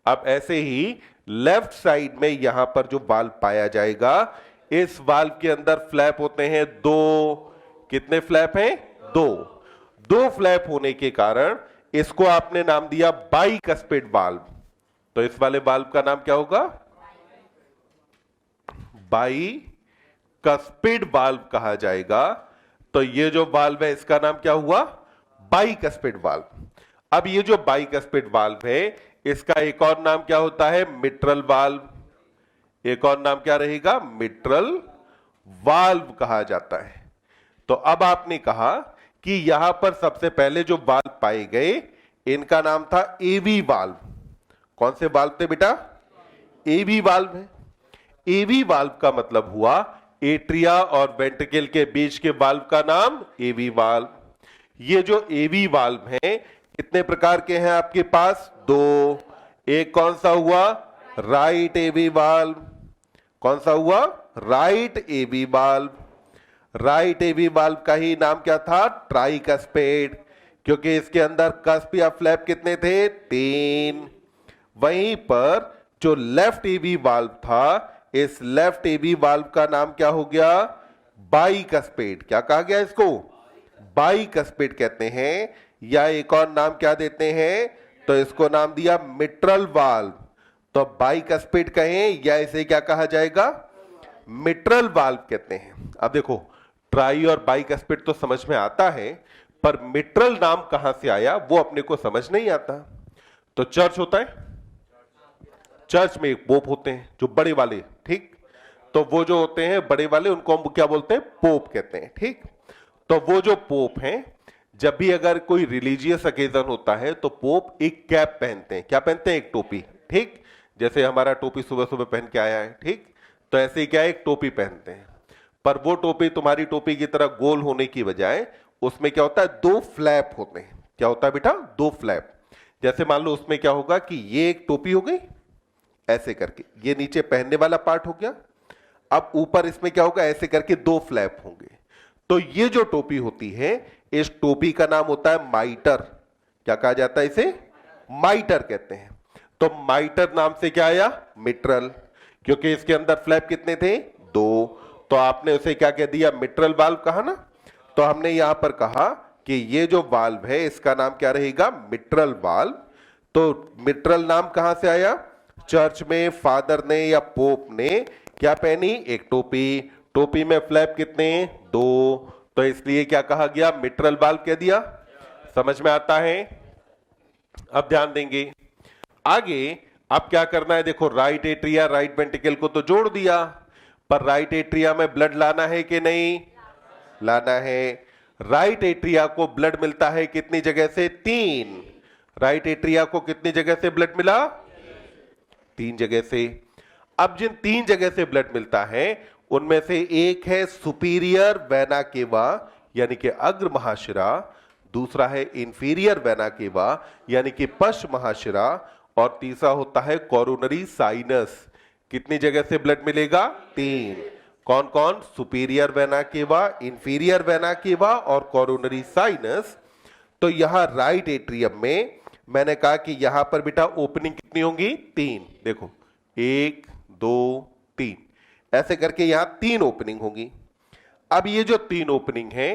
Speaker 1: अब ऐसे ही लेफ्ट साइड में यहां पर जो वाल्व पाया जाएगा, इस वाल्व के अंदर फ्लैप होते हैं दो। कितने फ्लैप हैं, दो। दो फ्लैप होने के कारण इसको आपने नाम दिया बाइकस्पेड वाल्व। तो इस वाले वाल्व का नाम क्या होगा, बाइकस्पेड वाल्व कहा जाएगा। तो ये जो वाल्व है इसका नाम क्या हुआ, बाइकस्पेड वाल्व। अब ये जो बाइकस्पेड वाल्व है इसका एक और नाम क्या होता है, मिट्रल वाल्व। एक और नाम क्या रहेगा, मिट्रल वाल्व कहा जाता है। तो अब आपने कहा कि यहां पर सबसे पहले जो वाल्व पाए गए इनका नाम था एवी वाल्व। कौन से वाल्व थे बेटा, एवी वाल्व है। एवी वाल्व का मतलब हुआ एट्रिया और वेंट्रिकल के बीच के वाल्व का नाम एवी वाल्व। ये जो एवी वाल्व हैं कितने प्रकार के हैं आपके पास, दो। एक कौन सा हुआ, राइट एवी वाल्व। कौन सा हुआ, राइट एवी वाल्व। राइट एवी वाल्व का ही नाम क्या था, ट्राइकस्पेड, क्योंकि इसके अंदर कस्प या फ्लैप कितने थे, तीन। वहीं पर जो लेफ्ट एवी वाल्व था, इस लेफ्ट एवी वाल्व का नाम क्या हो गया, बाइकस्पेड। क्या कहा गया इसको? बाइकस्पेड कहते हैं। या एक और नाम क्या देते हैं? तो इसको नाम दिया मिट्रल वाल्व। तो बाइकस्पेड कहें या इसे क्या कहा जाएगा? मिट्रल वाल्व कहते हैं। अब देखो, ट्राई और बाइकस्पेड तो समझ में आता है, पर मिट्रल नाम कहां से आया वो अपने को समझ नहीं आता। तो चर्च होता है, चर्च में एक पोप होते हैं जो बड़े वाले, ठीक? तो वो जो होते हैं बड़े वाले, उनको हम क्या बोलते हैं? पोप कहते हैं, ठीक? तो वो जो पोप हैं, जब भी अगर कोई रिलीजियस ओकेजन होता है तो पोप एक कैप पहनते हैं। क्या पहनते हैं? एक टोपी, ठीक? जैसे हमारा टोपी सुबह सुबह पहन के आया है, ठीक? तो ऐसे ही क्या है, एक टोपी पहनते हैं। पर वो टोपी तुम्हारी टोपी की तरह गोल होने की बजाय उसमें क्या होता है? दो फ्लैप होते हैं। क्या होता है बेटा? दो फ्लैप। जैसे मान लो उसमें क्या होगा कि ये एक टोपी हो गई ऐसे करके, ये नीचे पहनने वाला पार्ट हो गया। अब ऊपर इसमें क्या होगा? ऐसे करके दो फ्लैप होंगे। तो ये जो टोपी होती है, इस टोपी का नाम होता है माइटर। क्या कहा जाता है इसे? माइटर कहते हैं। तो माइटर नाम से क्या आया? मिट्रल, क्योंकि इसके अंदर फ्लैप कितने थे? दो। तो आपने उसे क्या कह दिया? मिट्रल वाल्व कहा ना। तो हमने यहां पर कहा कि ये जो वाल्व है इसका नाम क्या रहेगा? Mitral valve. तो मिट्रल नाम कहां से आया? चर्च में फादर ने या पोप ने क्या पहनी? एक टोपी। टोपी में फ्लैप कितने? दो। तो इसलिए क्या कहा गया? मिट्रल वाल्व कह दिया। समझ में आता है? अब ध्यान देंगे आगे। अब क्या करना है? देखो, राइट एट्रिया राइट वेंट्रिकल को तो जोड़ दिया, पर राइट एट्रिया में ब्लड लाना है कि नहीं लाना है? राइट एट्रिया को ब्लड मिलता है कितनी जगह से? 3। राइट एट्रिया को कितनी जगह से ब्लड मिला? 3 जगह से। अब जिन 3 जगह से ब्लड मिलता है उनमें से एक है सुपीरियर वेना केवा यानी कि अग्र महाशिरा, दूसरा है इंफीरियर वेना केवा यानी कि पश्च महाशिरा, और तीसरा होता है कोरोनरी साइनस। कितनी जगह से ब्लड मिलेगा? 3। कौन कौन? Superior vena cava, inferior vena cava और कोरोनरी साइनस। तो यहां राइट एट्रियम में मैंने कहा कि यहां पर बेटा ओपनिंग कितनी होंगी? 3। देखो, 1 2 3, ऐसे करके यहां 3 ओपनिंग होंगी। अब ये जो 3 ओपनिंग है,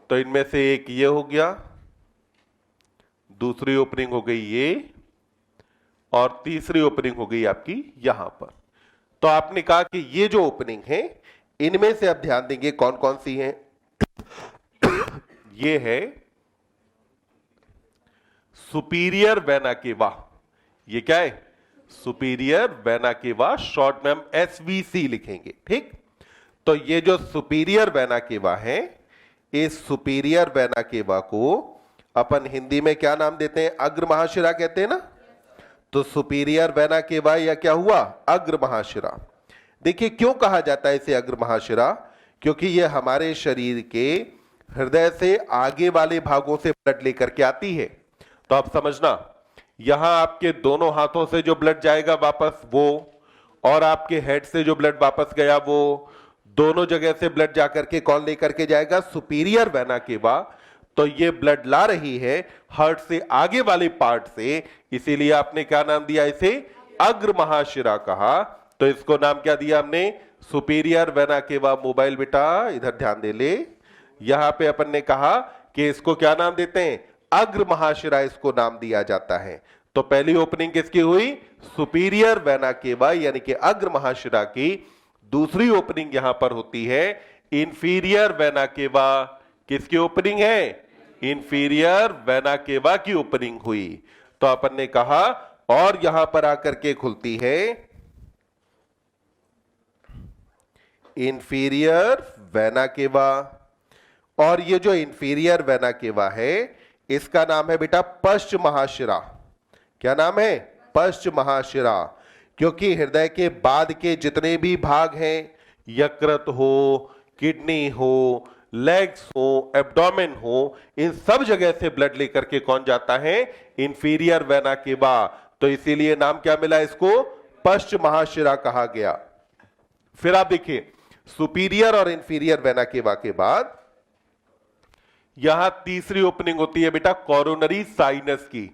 Speaker 1: तो इनमें से एक ये हो गया, दूसरी ओपनिंग हो गई ये, और तीसरी ओपनिंग हो गई आपकी यहां पर। तो आपने कहा कि ये जो ओपनिंग है इनमें से अब ध्यान देंगे कौन कौन सी हैं। ये है सुपीरियर वेना केवा। ये क्या है? सुपीरियर वेना केवा, शॉर्ट में हम एसवीसी लिखेंगे, ठीक? तो ये जो सुपीरियर वेना केवा है, इस सुपीरियर वेना केवा को अपन हिंदी में क्या नाम देते हैं? अग्र महाशिरा कहते हैं ना। तो सुपीरियर वेना केवा या क्या हुआ? अग्र महाशिरा। देखिए क्यों कहा जाता है इसे अग्र महाशिरा? क्योंकि ये हमारे शरीर के हृदय से आगे वाले भागों से ब्लड लेकर के आती है। तो आप समझना, यहां आपके दोनों हाथों से जो ब्लड जाएगा वापस वो, और आपके हेड से जो ब्लड वापस गया वो, दोनों जगह से ब्लड जाकर के कौन लेकर के जाएगा? Superior vena cava. तो ये ब्लड ला रही है हार्ट से आगे वाले पार्ट से, इसीलिए आपने क्या नाम दिया इसे? अग्र महाशिरा कहा। तो इसको नाम क्या दिया हमने? Superior vena cava. मोबाइल बेटा इधर ध्यान दे ले। यहां पे अपन ने कहा कि इसको क्या नाम देते हैं? अग्र महाशिरा इसको नाम दिया जाता है। तो पहली ओपनिंग किसकी हुई? सुपीरियर वेना केवा यानी कि अग्र महाशिरा की। दूसरी ओपनिंग यहां पर होती है इंफीरियर वेना केवा। किसकी ओपनिंग है? इंफीरियर वेना केवा की ओपनिंग हुई। तो अपन ने कहा और यहां पर आकर के खुलती है इंफीरियर वेना केवा। और ये जो इंफीरियर वेना केवा है इसका नाम है बेटा पश्च महाशिरा। क्या नाम है? पश्च महाशिरा। क्योंकि हृदय के बाद के जितने भी भाग हैं, यकृत हो, किडनी हो, लेग्स हो, एब्डोमेन हो, इन सब जगह से ब्लड लेकर के कौन जाता है? Inferior vena cava. तो इसीलिए नाम क्या मिला इसको? पश्च महाशिरा कहा गया। फिर आप देखिए, सुपीरियर और इंफीरियर वेना केवा के बाद यहां तीसरी ओपनिंग होती है बेटा कोरोनरी साइनस की।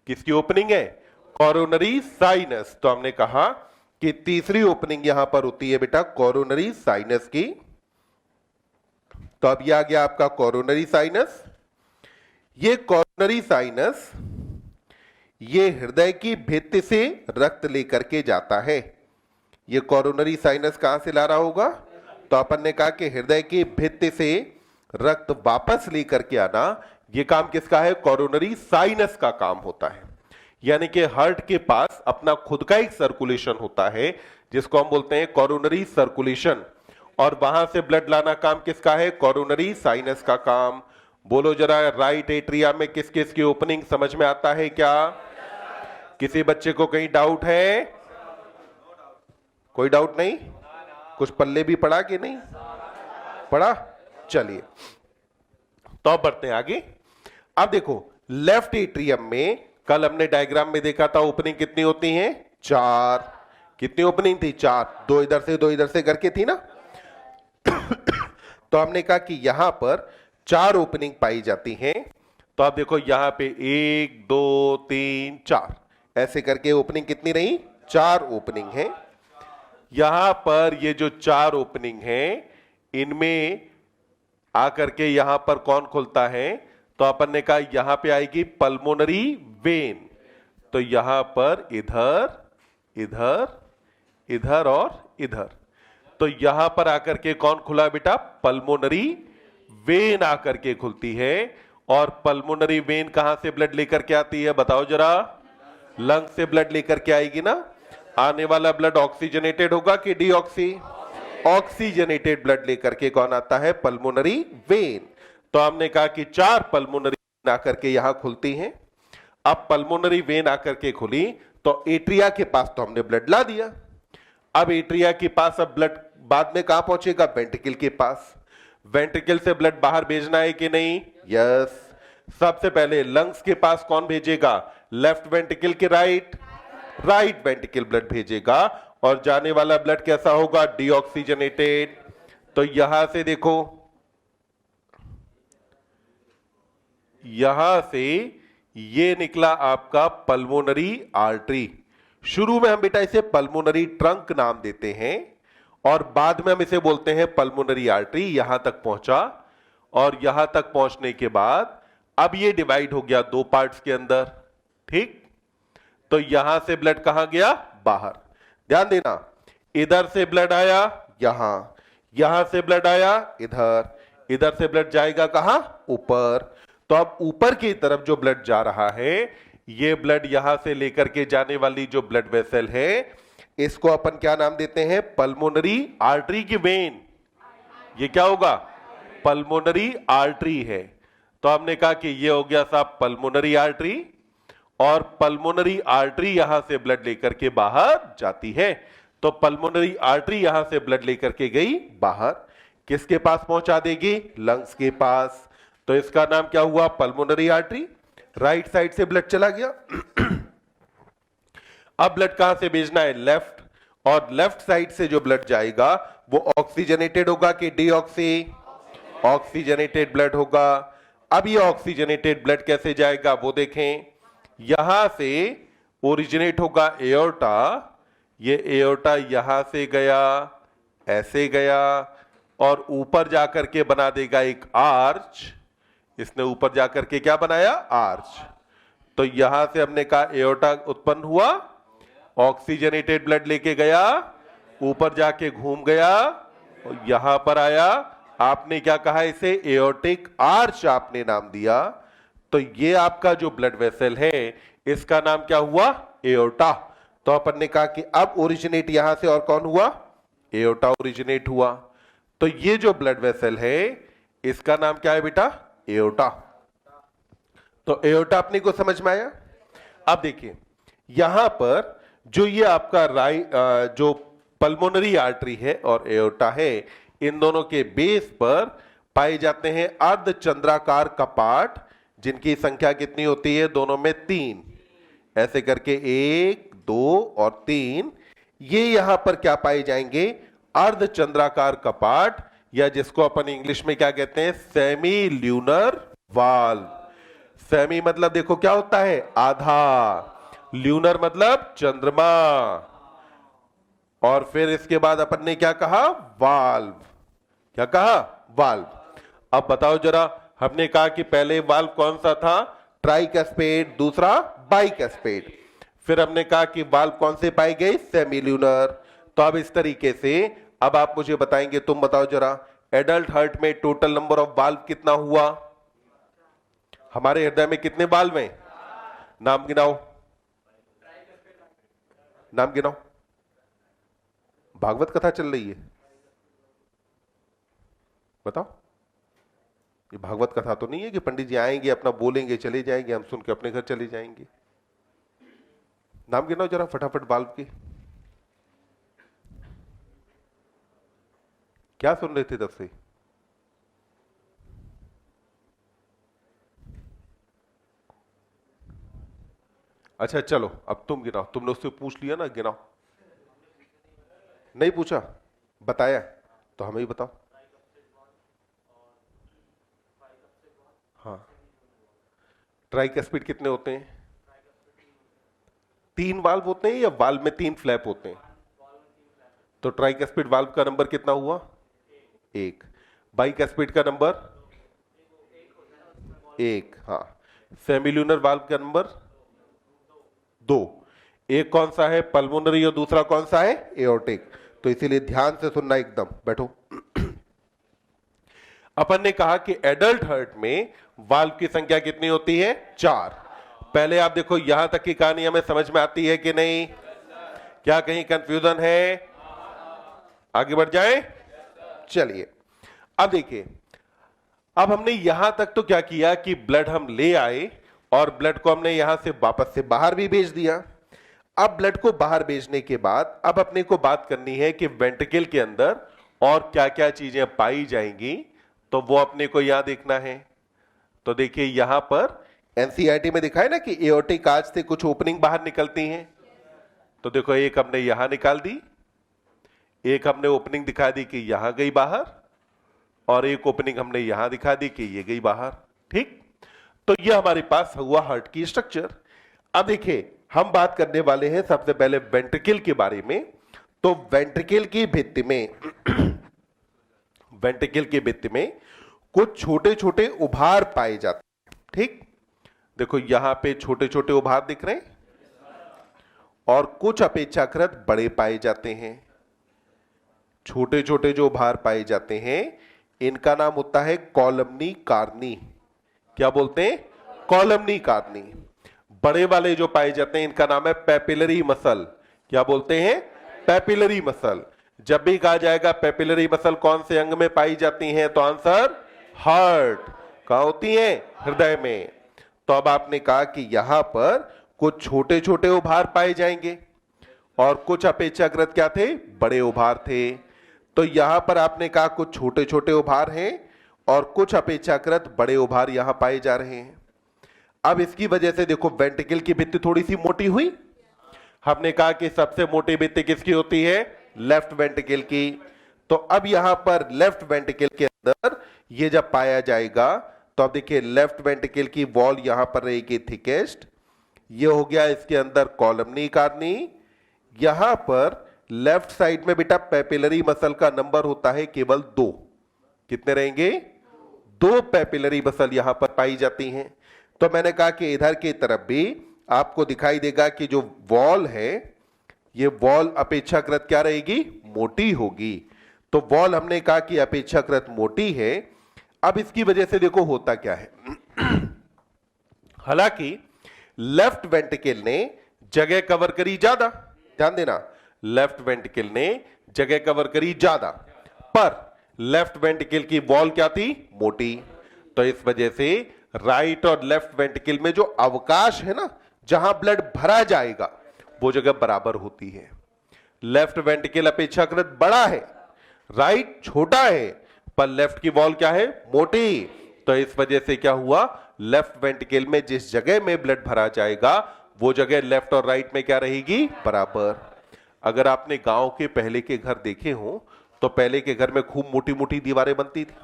Speaker 1: किसकी ओपनिंग है? Coronary sinus. तो हमने कहा कि तीसरी ओपनिंग यहां पर होती है बेटा कोरोनरी साइनस की। तो अब ये आ गया आपका कोरोनरी साइनस। ये कोरोनरी साइनस ये हृदय की भित्ति से रक्त लेकर के जाता है। ये कोरोनरी साइनस कहां से ला रहा होगा? तो अपन ने कहा कि हृदय की भित्ति से रक्त वापस लेकर के आना, ये काम किसका है? कोरोनरी साइनस का काम होता है। यानी कि हार्ट के पास अपना खुद का एक सर्कुलेशन होता है जिसको हम बोलते हैं कोरोनरी सर्कुलेशन, और वहां से ब्लड लाना काम किसका है? कोरोनरी साइनस का काम। बोलो जरा, राइट एट्रिया में किस किस की ओपनिंग समझ में आता है क्या? किसी बच्चे को कहीं डाउट है? कोई डाउट नहीं? कुछ पल्ले भी पड़ा कि नहीं पड़ा? चलिए तो अब बढ़ते हैं आगे। अब देखो, लेफ्ट एट्रियम में कल हमने डायग्राम में देखा था ओपनिंग कितनी होती हैं? 4। कितनी ओपनिंग थी? 4। 2 इधर से 2 इधर से करके थी ना। तो हमने कहा कि यहां पर 4 ओपनिंग पाई जाती हैं। तो आप देखो यहां पे 1 2 3 4 ऐसे करके ओपनिंग कितनी रही? 4 ओपनिंग है। यहां पर ये जो 4 ओपनिंग है, इनमें आकर के यहां पर कौन खुलता है? तो अपन ने कहा यहां पे आएगी पल्मोनरी वेन। तो यहां पर इधर इधर इधर और इधर, तो यहां पर आकर के कौन खुला बेटा? पल्मोनरी वेन आकर के खुलती है। और पल्मोनरी वेन कहां से ब्लड लेकर के आती है? बताओ जरा। लंग से ब्लड लेकर के आएगी ना। आने वाला ब्लड ऑक्सीजनेटेड होगा कि डीऑक्सी? ऑक्सीजनेटेड ब्लड लेकर के कौन आता है? Pulmonary vein. तो हमने कहा कि 4 पल्मोनरी वेन आकर के यहां खुलती हैं। अब पल्मोनरी वेन आकर के खुली तो एट्रिया के पास तो हमने ब्लड ला दिया। अब एट्रिया के पास अब ब्लड बाद में कहां पहुंचेगा? वेंट्रिकल के पास। वेंट्रिकल से ब्लड बाहर भेजना है कि नहीं? यस। सबसे पहले लंग्स के पास कौन भेजेगा? लेफ्ट वेंट्रिकल के राइट वेंट्रिकल ब्लड भेजेगा। और जाने वाला ब्लड कैसा होगा? डीऑक्सीजनेटेड। तो यहां से देखो, यहां से ये निकला आपका पल्मोनरी आर्टरी। शुरू में हम बेटा इसे पल्मोनरी ट्रंक नाम देते हैं और बाद में हम इसे बोलते हैं पल्मोनरी आर्टरी। यहां तक पहुंचा और यहां तक पहुंचने के बाद अब ये डिवाइड हो गया 2 पार्ट्स के अंदर। ठीक, तो यहां से ब्लड कहां गया? बाहर। ध्यान देना, इधर से ब्लड आया यहां से ब्लड आया इधर से ब्लड जाएगा कहां? ऊपर। तो अब ऊपर की तरफ जो ब्लड जा रहा है, ये ब्लड यहां से लेकर के जाने वाली जो ब्लड वेसल है, इसको अपन क्या नाम देते हैं? पल्मोनरी आर्टरी की वेन। ये क्या होगा? पल्मोनरी आर्टरी है। तो हमने कहा कि ये हो गया साहब पल्मोनरी आर्टरी, और पल्मोनरी आर्टरी यहां से ब्लड लेकर के बाहर जाती है। तो पल्मोनरी आर्टरी यहां से ब्लड लेकर के गई बाहर, किसके पास पहुंचा देगी? लंग्स के पास। तो इसका नाम क्या हुआ? Pulmonary artery. राइट साइड से ब्लड चला गया। अब ब्लड कहां से भेजना है? लेफ्ट। और लेफ्ट साइड से जो ब्लड जाएगा वो ऑक्सीजनेटेड होगा कि डीऑक्सी? ऑक्सीजनेटेड ब्लड होगा। अब ये ऑक्सीजनेटेड ब्लड कैसे जाएगा वो देखें। यहां से ओरिजिनेट होगा एओर्टा। ये एओर्टा यहां से गया, ऐसे गया और ऊपर जाकर के बना देगा एक आर्च। इसने ऊपर जाकर के क्या बनाया? आर्च। तो यहां से हमने कहा एओर्टा उत्पन्न हुआ, ऑक्सीजनेटेड ब्लड लेके गया, ऊपर जाके घूम गया और यहां पर आया। आपने क्या कहा? इसे एओर्टिक आर्च आपने नाम दिया। तो ये आपका जो ब्लड वेसल है इसका नाम क्या हुआ? एओर्टा। तो अपन ने कहा कि अब ओरिजिनेट यहां से और कौन हुआ? एओर्टा ओरिजिनेट हुआ। तो ये जो ब्लड वेसल है इसका नाम क्या है बेटा? एओर्टा। तो एओर्टा अपने को समझ में आया। अब देखिए यहां पर जो ये आपका जो पल्मोनरी आर्टरी है और एओर्टा है, इन दोनों के बेस पर पाए जाते हैं अर्धचंद्राकार कपाट, जिनकी संख्या कितनी होती है? दोनों में 3। ऐसे करके 1 2 और 3। ये यहां पर क्या पाए जाएंगे? अर्धचंद्राकार कपाट, या जिसको अपन इंग्लिश में क्या कहते हैं? Semi lunar valve. सेमी मतलब देखो क्या होता है? आधा। ल्यूनर मतलब चंद्रमा। और फिर इसके बाद अपन ने क्या कहा? वाल्व। क्या कहा? वाल्व। अब बताओ जरा, हमने कहा कि पहले वाल्व कौन सा था, ट्राइकस्पेड, दूसरा बाइकस्पेड। फिर हमने कहा कि वाल्व कौन से पाए गए, सेमील्यूनर। तो अब इस तरीके से अब आप मुझे बताएंगे, तुम बताओ जरा, एडल्ट हार्ट में टोटल नंबर ऑफ वाल्व कितना हुआ? हमारे हृदय में कितने वाल्व हैं? नाम गिनाओ, नाम गिनाओ। भागवत कथा चल रही है, बताओ। ये भागवत कथा तो नहीं है कि पंडित जी आएंगे, अपना बोलेंगे, चले जाएंगे, हम सुन के अपने घर चले जाएंगे। नाम गिनाओ जरा फटाफट वाल्व के। क्या सुन रहे थे तब से? अच्छा चलो, अब तुम गिनाओ। तुमने उससे पूछ लिया ना, गिनाओ। नहीं पूछा, बताया तो हमें ही बताओ। हाँ, ट्राइकस्पिड कितने होते हैं? 3 वाल्व होते हैं या वाल्व में 3 फ्लैप होते हैं? तो ट्राइकस्पिड वाल्व का नंबर कितना हुआ? 1। बाइकस्पिड का नंबर 1। हाँ, सेमील्यूनर वाल्व का नंबर 2। एक कौन सा है, पल्मोनरी, और दूसरा कौन सा है, एओर्टिक। तो इसीलिए ध्यान से सुनना, एकदम बैठो। अपन ने कहा कि एडल्ट हार्ट में वाल्व की संख्या कितनी होती है, 4। पहले आप देखो, यहां तक की कहानी हमें समझ में आती है कि नहीं? क्या कहीं कंफ्यूजन है? आगे बढ़ जाए, चलिए। अब देखिए, अब हमने यहां तक तो क्या किया कि ब्लड हम ले आए और ब्लड को हमने यहां से वापस से बाहर भी भेज दिया। अब ब्लड को बाहर भेजने के बाद अब अपने को बात करनी है कि वेंट्रिकल के अंदर और क्या क्या चीजें पाई जाएंगी, तो वो अपने को यहां देखना है। तो देखिए, यहां पर एनसीईआरटी में दिखा है ना कि एओर्टिक कांच से कुछ ओपनिंग बाहर निकलती हैं। तो देखो, एक हमने यहां निकाल दी, एक हमने ओपनिंग दिखा दी कि यहां गई बाहर, और एक ओपनिंग हमने यहां दिखा दी कि ये गई बाहर। ठीक, तो ये हमारे पास हुआ हार्ट की स्ट्रक्चर। अब देखिए, हम बात करने वाले हैं सबसे पहले वेंट्रिकल के बारे में। तो वेंट्रिकल की भित्ति में वेंट्रिकल की भित्ति में कुछ छोटे छोटे उभार पाए जाते हैं। ठीक, देखो यहां पे छोटे छोटे उभार दिख रहे हैं, और कुछ अपेक्षाकृत बड़े पाए जाते हैं। छोटे छोटे जो उभार पाए जाते हैं, इनका नाम होता है कॉलमनी कार्नी। क्या बोलते हैं? कॉलमनी कार्नी। बड़े वाले जो पाए जाते हैं, इनका नाम है पेपिलरी मसल। क्या बोलते हैं? Papillary muscle. जब भी कहा जाएगा पेपिलरी मसल कौन से अंग में पाई जाती हैं, तो आंसर हार्ट। कहां होती है? हृदय में। तो अब आपने कहा कि यहां पर कुछ छोटे छोटे उभार पाए जाएंगे और कुछ अपेक्षाकृत क्या थे? बड़े उभार थे। तो यहां पर आपने कहा कुछ छोटे छोटे उभार हैं और कुछ अपेक्षाकृत बड़े उभार यहां पाए जा रहे हैं। अब इसकी वजह से देखो, वेंट्रिकल की भित्ति थोड़ी सी मोटी हुई। हमने कहा कि सबसे मोटी भित्ति किसकी होती है? लेफ्ट वेंट्रिकल की। तो अब यहां पर लेफ्ट वेंट्रिकल के अंदर ये जब पाया जाएगा, तो अब देखिए, लेफ्ट वेंट्रिकल की वॉल यहां पर रहेगी थिकेस्ट। ये हो गया इसके अंदर कॉलमनी कार्नी। यहां पर लेफ्ट साइड में बेटा पेपिलरी मसल का नंबर होता है केवल 2। कितने रहेंगे? 2 पेपिलरी मसल यहां पर पाई जाती हैं। तो मैंने कहा कि इधर की तरफ भी आपको दिखाई देगा कि जो वॉल है, ये वॉल अपेक्षाकृत क्या रहेगी? मोटी होगी। तो वॉल हमने कहा कि अपेक्षाकृत मोटी है। अब इसकी वजह से देखो होता क्या है। हालांकि लेफ्ट वेंट्रिकल ने जगह कवर करी ज्यादा, ध्यान देना, लेफ्ट वेंट्रिकल ने जगह कवर करी ज्यादा, पर लेफ्ट वेंट्रिकल की वॉल क्या थी? मोटी। तो इस वजह से राइट और लेफ्ट वेंट्रिकल में जो अवकाश है ना, जहां ब्लड भरा जाएगा, वो जगह बराबर होती है। लेफ्ट वेंट्रिकल अपेक्षाकृत बड़ा है, राइट छोटा है, पर लेफ्ट की वॉल क्या है? मोटी। तो इस वजह से क्या हुआ? लेफ्ट वेंट्रिकल में जिस जगह में ब्लड भरा जाएगा, वो जगह लेफ्ट और राइट में क्या रहेगी? बराबर। अगर आपने गांव के पहले के घर देखे हो, तो पहले के घर में खूब मोटी मोटी दीवारें बनती थी।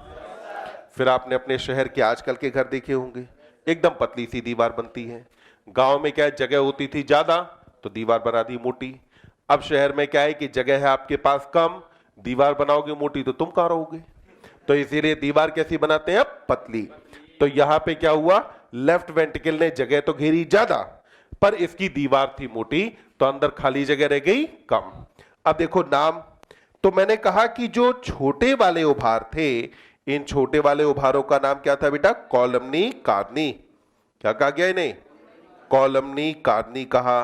Speaker 1: फिर आपने अपने शहर के आजकल के घर देखे होंगे, एकदम पतली सी दीवार बनती है। गांव में क्या जगह होती थी ज्यादा, तो दीवार बना दी मोटी। अब शहर में क्या है कि जगह है आपके पास कम, दीवार बनाओगे मोटी तो तुम कहां रहोगे? तो इसीलिए दीवार कैसी बनाते हैं, पतली। तो यहां पे क्या हुआ, लेफ्ट वेंट्रिकल ने जगह तो घेरी ज्यादा, पर इसकी दीवार थी मोटी, तो अंदर खाली जगह रह गई कम। अब देखो नाम, तो मैंने कहा कि जो छोटे वाले उभार थे, इन छोटे वाले उभारों का नाम क्या था बेटा, कॉलमनी कार्नी। क्या कहा गया इन्हें, कॉलमनी कार्नी कहा।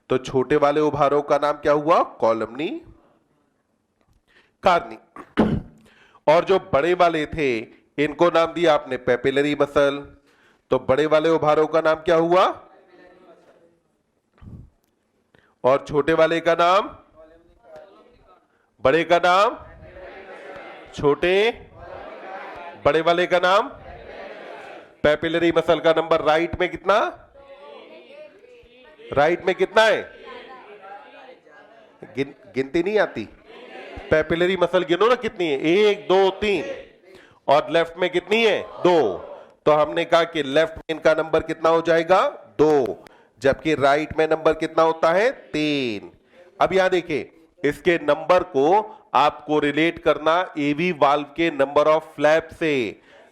Speaker 1: तो छोटे वाले उभारों का नाम क्या हुआ, कॉलमनी कार्नी। और जो बड़े वाले थे, इनको नाम दिया आपने पेपिलरी मसल। तो बड़े वाले उभारों का नाम क्या हुआ, और छोटे वाले का नाम, बड़े का नाम छोटे, बड़े वाले का नाम पेपिलरी मसल का नंबर राइट में कितना, राइट में कितना है, गिनती नहीं आती, पेपिलरी मसल गिनो ना कितनी है, 1 2 3, और लेफ्ट में कितनी है, 2। तो हमने कहा कि लेफ्ट में इनका नंबर कितना हो जाएगा, 2, जबकि राइट में नंबर कितना होता है, 3। अब यहां देखिए, इसके नंबर को आपको रिलेट करना एवी वाल्व के नंबर ऑफ फ्लैप से।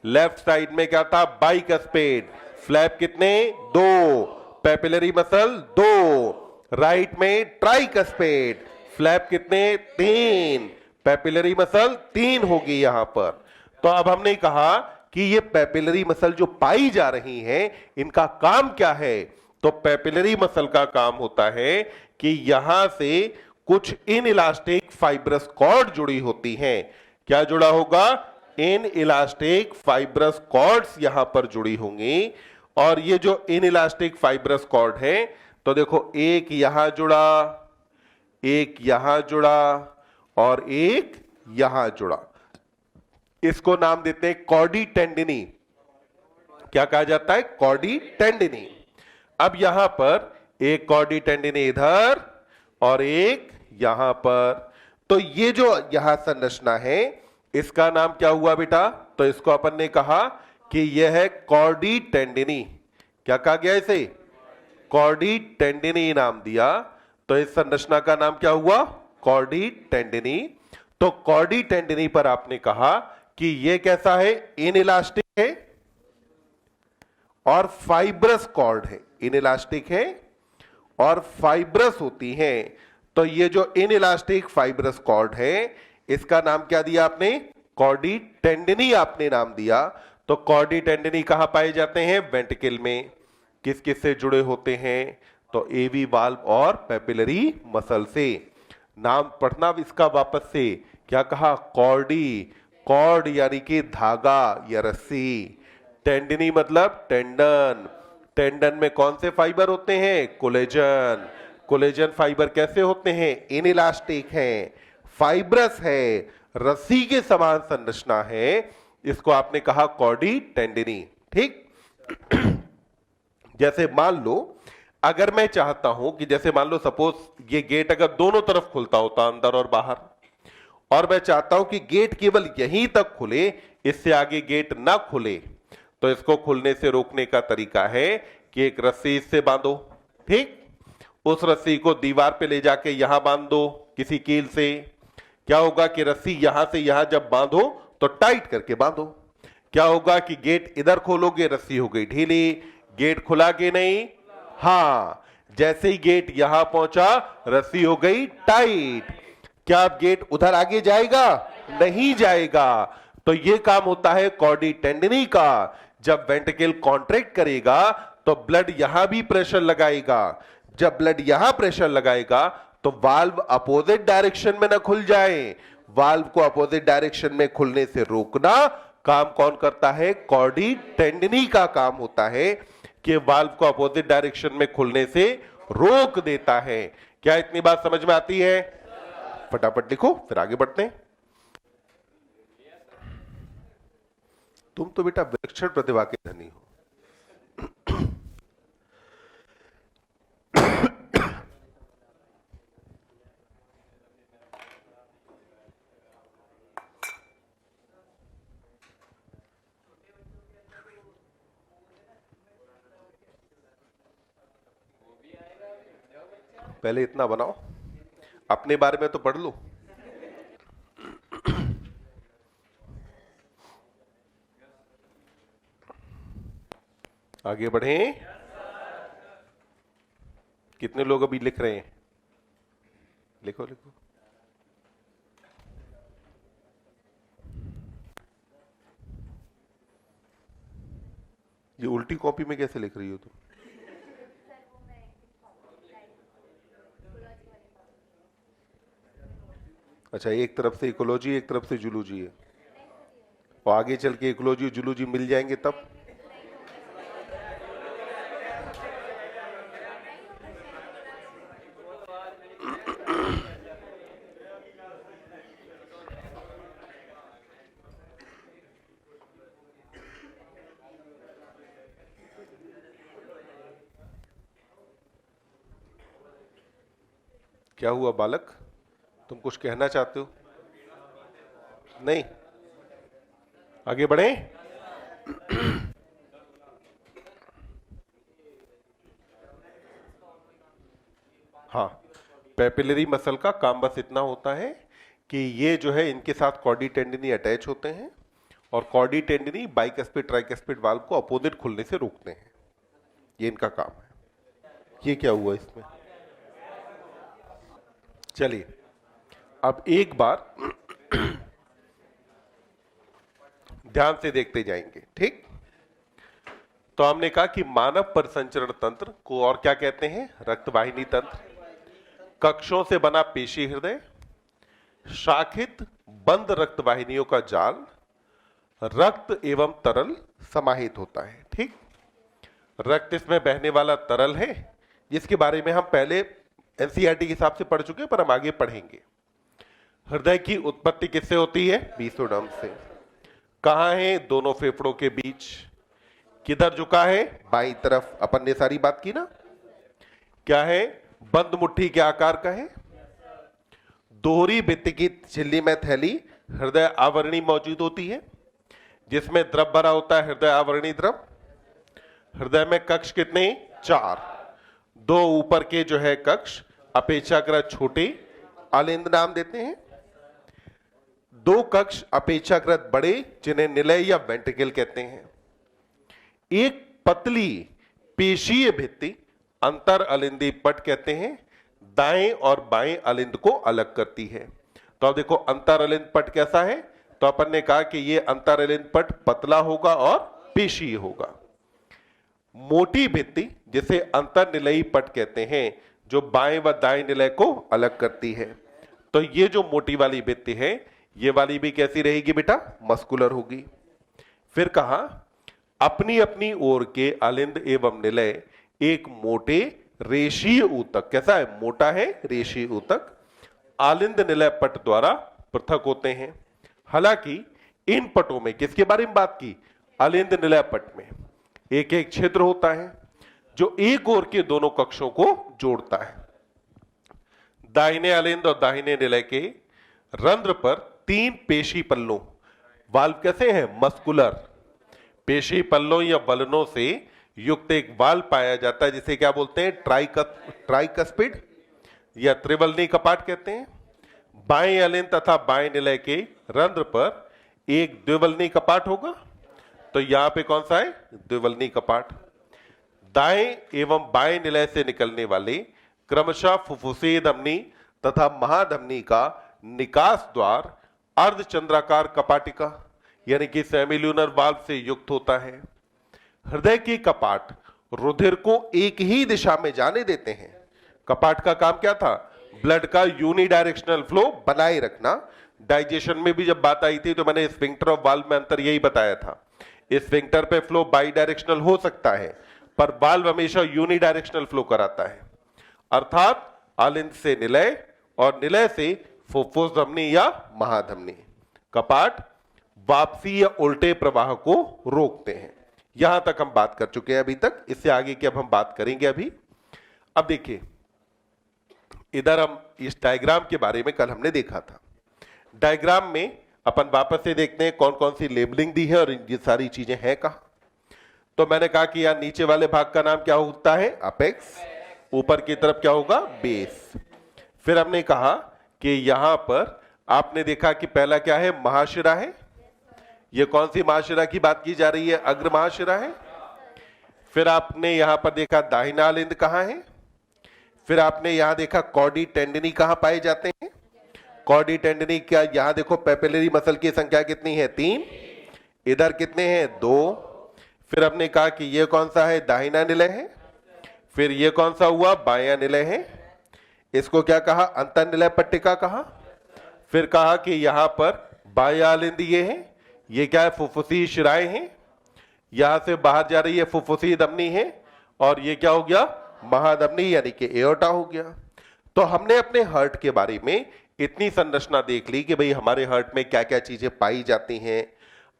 Speaker 1: लेफ्ट साइड में क्या था, बाइकस्पेड, फ्लैप कितने, 2, पेपिलरी मसल 2, राइट में ट्राइकस्पेड, फ्लैप कितने, 3, पेपिलरी मसल 3 होगी यहां पर। तो अब हमने कहा कि ये पेपिलरी मसल जो पाई जा रही हैं, इनका काम क्या है। तो पेपिलरी मसल का काम होता है कि यहां से कुछ इन इलास्टिक फाइब्रस कॉर्ड जुड़ी होती हैं। क्या जुड़ा होगा, इन इलास्टिक फाइब्रस कॉर्ड्स यहां पर जुड़ी होंगी। और ये जो इन इलास्टिक फाइब्रस कॉर्ड है, तो देखो एक यहां जुड़ा, एक यहां जुड़ा, और एक यहां जुड़ा। इसको नाम देते हैं कॉर्डी टेंडिनी। क्या कहा जाता है, कॉर्डी टेंडिनी। अब यहां पर एक कॉर्डी टेंडिनी इधर और एक यहां पर। तो ये जो यहां संरचना है, इसका नाम क्या हुआ बेटा, तो इसको अपन ने कहा कि यह है कॉर्डी टेंडिनी। क्या कहा गया इसे, कॉर्डी टेंडिनी नाम दिया। तो इस संरचना का नाम क्या हुआ, कॉर्डी टेंडिनी। तो कॉर्डी टेंडिनी पर आपने कहा कि यह कैसा है, इनइलास्टिक है और फाइब्रस कॉर्ड है, इनइलास्टिक है और फाइब्रस होती हैं। तो ये जो इनइलास्टिक फाइब्रस कॉर्ड है, इसका नाम क्या दिया आपने, कॉर्डी टेंडिनी आपने नाम दिया। तो कॉर्डी टेंडिनी कहां पाए जाते हैं, वेंट्रिकल में। किस किस से जुड़े होते हैं, तो एवी वाल्व और पेपिलरी मसल से। नाम पढ़ना इसका वापस से, क्या कहा, कॉर्डी, कॉर्ड यानी कि धागा या रस्सी, टेंडिनी मतलब टेंडन। टेंडन में कौन से फाइबर होते हैं, कोलेजन। कोलेजन फाइबर कैसे होते हैं, इनइलास्टिक हैं, फाइब्रस है, रस्सी के समान संरचना है। इसको आपने कहा कॉर्डी टेंडिनी। ठीक। जैसे मान लो, अगर मैं चाहता हूं कि जैसे मान लो सपोज ये गेट अगर दोनों तरफ खुलता होता, अंदर और बाहर, और मैं चाहता हूं कि गेट केवल यहीं तक खुले, इससे आगे गेट ना खुले, तो इसको खुलने से रोकने का तरीका है कि एक रस्सी इससे बांधो। ठीक, उस रस्सी को दीवार पे ले जाके यहां बांध दो किसी कील से। क्या होगा कि रस्सी यहां से यहां जब बांधो तो टाइट करके बांधो। क्या होगा कि गेट इधर खोलोगे, रस्सी हो गई ढीली, गेट खुला कि नहीं, हाँ, जैसे ही गेट यहां पहुंचा रस्सी हो गई टाइट। क्या अब गेट उधर आगे जाएगा, नहीं जाएगा। तो यह काम होता है कॉर्डी टेंडिनी का। जब वेंट्रिकल कॉन्ट्रैक्ट करेगा तो ब्लड यहां भी प्रेशर लगाएगा। जब ब्लड यहां प्रेशर लगाएगा तो वाल्व अपोजिट डायरेक्शन में ना खुल जाए। वाल्व को अपोजिट डायरेक्शन में खुलने से रोकना काम कौन करता है, कॉर्डी टेंडिनी का काम होता है कि वाल्व को अपोजिट डायरेक्शन में खुलने से रोक देता है। क्या इतनी बात समझ में आती है? फटाफट लिखो फिर आगे बढ़ते हैं। तुम तो बेटा विलक्षण प्रतिभा के धनी हो। पहले इतना बनाओ, अपने बारे में तो पढ़ लो। आगे बढ़ें। कितने लोग अभी लिख रहे हैं? लिखो लिखो। ये उल्टी कॉपी में कैसे लिख रही हो तुम? अच्छा, एक तरफ से इकोलॉजी एक तरफ से जूलॉजी है, और आगे चल के इकोलॉजी और जूलॉजी मिल जाएंगे तब? क्या हुआ बालक, तुम कुछ कहना चाहते हो? नहीं? आगे बढ़े। हाँ, पेपिलरी मसल का काम बस इतना होता है कि ये जो है इनके साथ कॉर्डी टेंडिनी अटैच होते हैं, और कॉर्डी टेंडिनी बाइकस्पिड ट्राइकस्पिड वाल्व को अपोजिट खुलने से रोकते हैं। ये इनका काम है। ये क्या हुआ इसमें? चलिए अब एक बार ध्यान से देखते जाएंगे, ठीक? तो हमने कहा कि मानव परिसंचरण तंत्र को और क्या कहते हैं? रक्तवाहिनी तंत्र। कक्षों से बना पेशी हृदय, शाखित बंद रक्तवाहिनियों का जाल, रक्त एवं तरल समाहित होता है, ठीक? रक्त इसमें बहने वाला तरल है, जिसके बारे में हम पहले एनसीईआरटी के हिसाब से पढ़ चुके हैं, पर हम आगे पढ़ेंगे। हृदय की उत्पत्ति किससे होती है? बीसोडर्म से। कहां है? दोनों फेफड़ों के बीच। किधर झुका है? बाईं तरफ। अपन ने सारी बात की ना? क्या है? बंद मुट्ठी के आकार का है। दोहरी भित्ति की झिल्ली में थैली हृदय आवरणी मौजूद होती है, जिसमें द्रव भरा होता है, हृदय आवरणी द्रव। हृदय में कक्ष कितने? 4। 2 ऊपर के जो है कक्ष अपेक्षाकृत छोटे, अलिंद नाम देते हैं। 2 कक्ष अपेक्षाकृत बड़े, जिन्हें निलय या वेंट्रिकल कहते हैं। एक पतली पेशीय भित्ति अंतर अलिंदी पट कहते हैं, दाएं और बाएं अलिंद को अलग करती है। तो अब देखो अंतर अलिंद पट कैसा है? तो अपन ने कहा कि ये अंतर अलिंद पट पतला होगा और पेशीय होगा। मोटी भित्ति जिसे अंतर निलयी पट कहते हैं, जो बाएं व दाएं निलय को अलग करती है। तो ये जो मोटी वाली भित्ति है, ये वाली भी कैसी रहेगी बेटा? मस्कुलर होगी। फिर कहा अपनी अपनी ओर के अलिंद एवं निलय एक मोटे रेशीय ऊतक, कैसा है? मोटा है, रेशीय ऊतक, आलिंद निलय पट द्वारा पृथक होते हैं। हालांकि इन पटों में किसके बारे में बात की? अलिंद निलय पट में एक एक छिद्र होता है, जो एक ओर के दोनों कक्षों को जोड़ता है। दाहिने अलिंद और दाहिने निलय के रंध्र पर 3 पेशी पल्लों, वाल्व कैसे हैं? मस्कुलर। पेशी पल्लों या बलनों से युक्त एक वाल्व पाया जाता है, जिसे क्या बोलते हैं? ट्राइकस्पिड या त्रिवलनी कपाट कहते हैं। बाएं अलिंद तथा बाएं निलय के रंध्र पर एक द्विवलनी कपाट होगा। तो यहां पे कौन सा है? द्विवलनी कपाट। दाएं एवं बाएं निलय से निकलने वाले क्रमशः फुफ्फुसीय धमनी तथा महाधमनी का निकास द्वार अर्धचंद्राकार कपाटिका यानी कि सेमिल्यूनर वाल्व से युक्त होता है। हृदय के कपाट रुधिर को एक ही दिशा में जाने देते हैं। कपाट का काम क्या था? ब्लड का यूनिडायरेक्शनल फ्लो बनाए रखना। डाइजेशन में भी जब बात आई थी तो मैंने स्फिंक्टर और वाल्व में अंतर यही बताया था। स्फिंक्टर पे फ्लो बाई डायरेक्शनल हो सकता है, पर वाल्व हमेशा यूनिडायरेक्शनल फ्लो कराता है, अर्थात आलिंद से निलय और निलय से फुफ्फुस धमनी या महाधमनी। कपाट वापसी या उल्टे प्रवाह को रोकते हैं। यहां तक हम बात कर चुके हैं अभी तक। इससे आगे की अब हम बात करेंगे। अभी अब देखिए, इधर हम इस डायग्राम के बारे में कल हमने देखा था। डायग्राम में अपन वापस से देखते हैं कौन कौन सी लेबलिंग दी है और ये सारी चीजें हैं कहां। तो मैंने कहा कि यार नीचे वाले भाग का नाम क्या होता है? अपेक्स। ऊपर की तरफ क्या होगा? बेस। फिर हमने कहा कि यहां पर आपने देखा कि पहला क्या है? महाशिरा है। ये कौन सी महाशिरा की बात की जा रही है? अग्र महाशिरा है। फिर आपने यहां पर देखा दाहिना लिंद कहां है, फिर आपने यहां देखा कॉर्डी टेंडनी कहां पाए जाते हैं, कॉर्डी टेंडनी क्या, यहां देखो पेपिलरी मसल की संख्या कितनी है 3, इधर कितने हैं 2, फिर हमने कहा कि ये कौन सा है दाहिना निलय है, फिर ये कौन सा हुआ बायां निलय है, इसको क्या कहा अंतर निलय पट्टिका कहा, फिर कहा कि यहां पर बायां लिंद ये है, ये क्या है फुफ्फुसी शिराएं हैं, यहां से बाहर जा रही है फुफ्फुसी धमनी है, और ये क्या हो गया महाधमनी यानी कि एओर्टा हो गया। तो हमने अपने हार्ट के बारे में इतनी संरचना देख ली कि भाई हमारे हार्ट में क्या क्या चीजें पाई जाती हैं।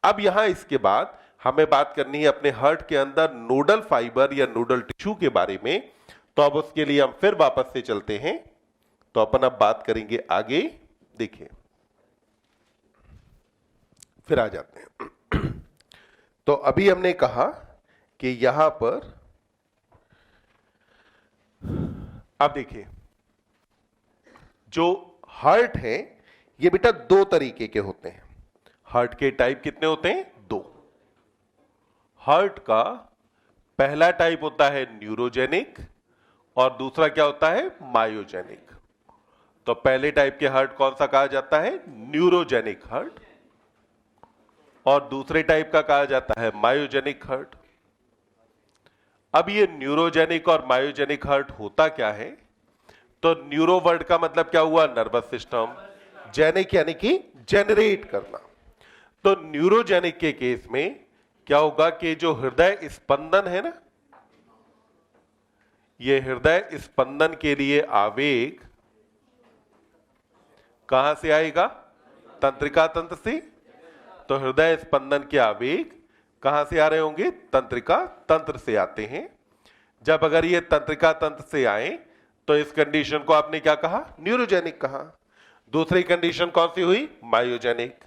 Speaker 1: अब यहां इसके बाद हमें बात करनी है अपने हार्ट के अंदर नोडल फाइबर या नोडल टिश्यू के बारे में। तो अब उसके लिए हम फिर वापस से चलते हैं, तो अपन अब बात करेंगे आगे। देखिए फिर आ जाते हैं। तो अभी हमने कहा कि यहां पर अब देखिए जो हार्ट है ये बेटा दो तरीके के होते हैं। हार्ट के टाइप कितने होते हैं? दो। हार्ट का पहला टाइप होता है न्यूरोजेनिक और दूसरा क्या होता है मायोजेनिक। तो पहले टाइप के हार्ट कौन सा कहा जाता है? न्यूरोजेनिक हार्ट, और दूसरे टाइप का कहा जाता है मायोजेनिक हार्ट। अब ये न्यूरोजेनिक और मायोजेनिक हार्ट होता क्या है? तो न्यूरो वर्ड का मतलब क्या हुआ? नर्वस सिस्टम, जेनिक यानी कि जनरेट करना। तो न्यूरोजेनिक के केस में क्या होगा कि जो हृदय स्पंदन है ना, ये हृदय स्पंदन के लिए आवेग कहां से आएगा? तंत्रिका तंत्र से। तो हृदय स्पंदन के आवेग कहां से आ रहे होंगे? तंत्रिका तंत्र से आते हैं। जब अगर ये तंत्रिका तंत्र से आए तो इस कंडीशन को आपने क्या कहा? न्यूरोजेनिक कहा। दूसरी कंडीशन कौन सी हुई? मायोजेनिक।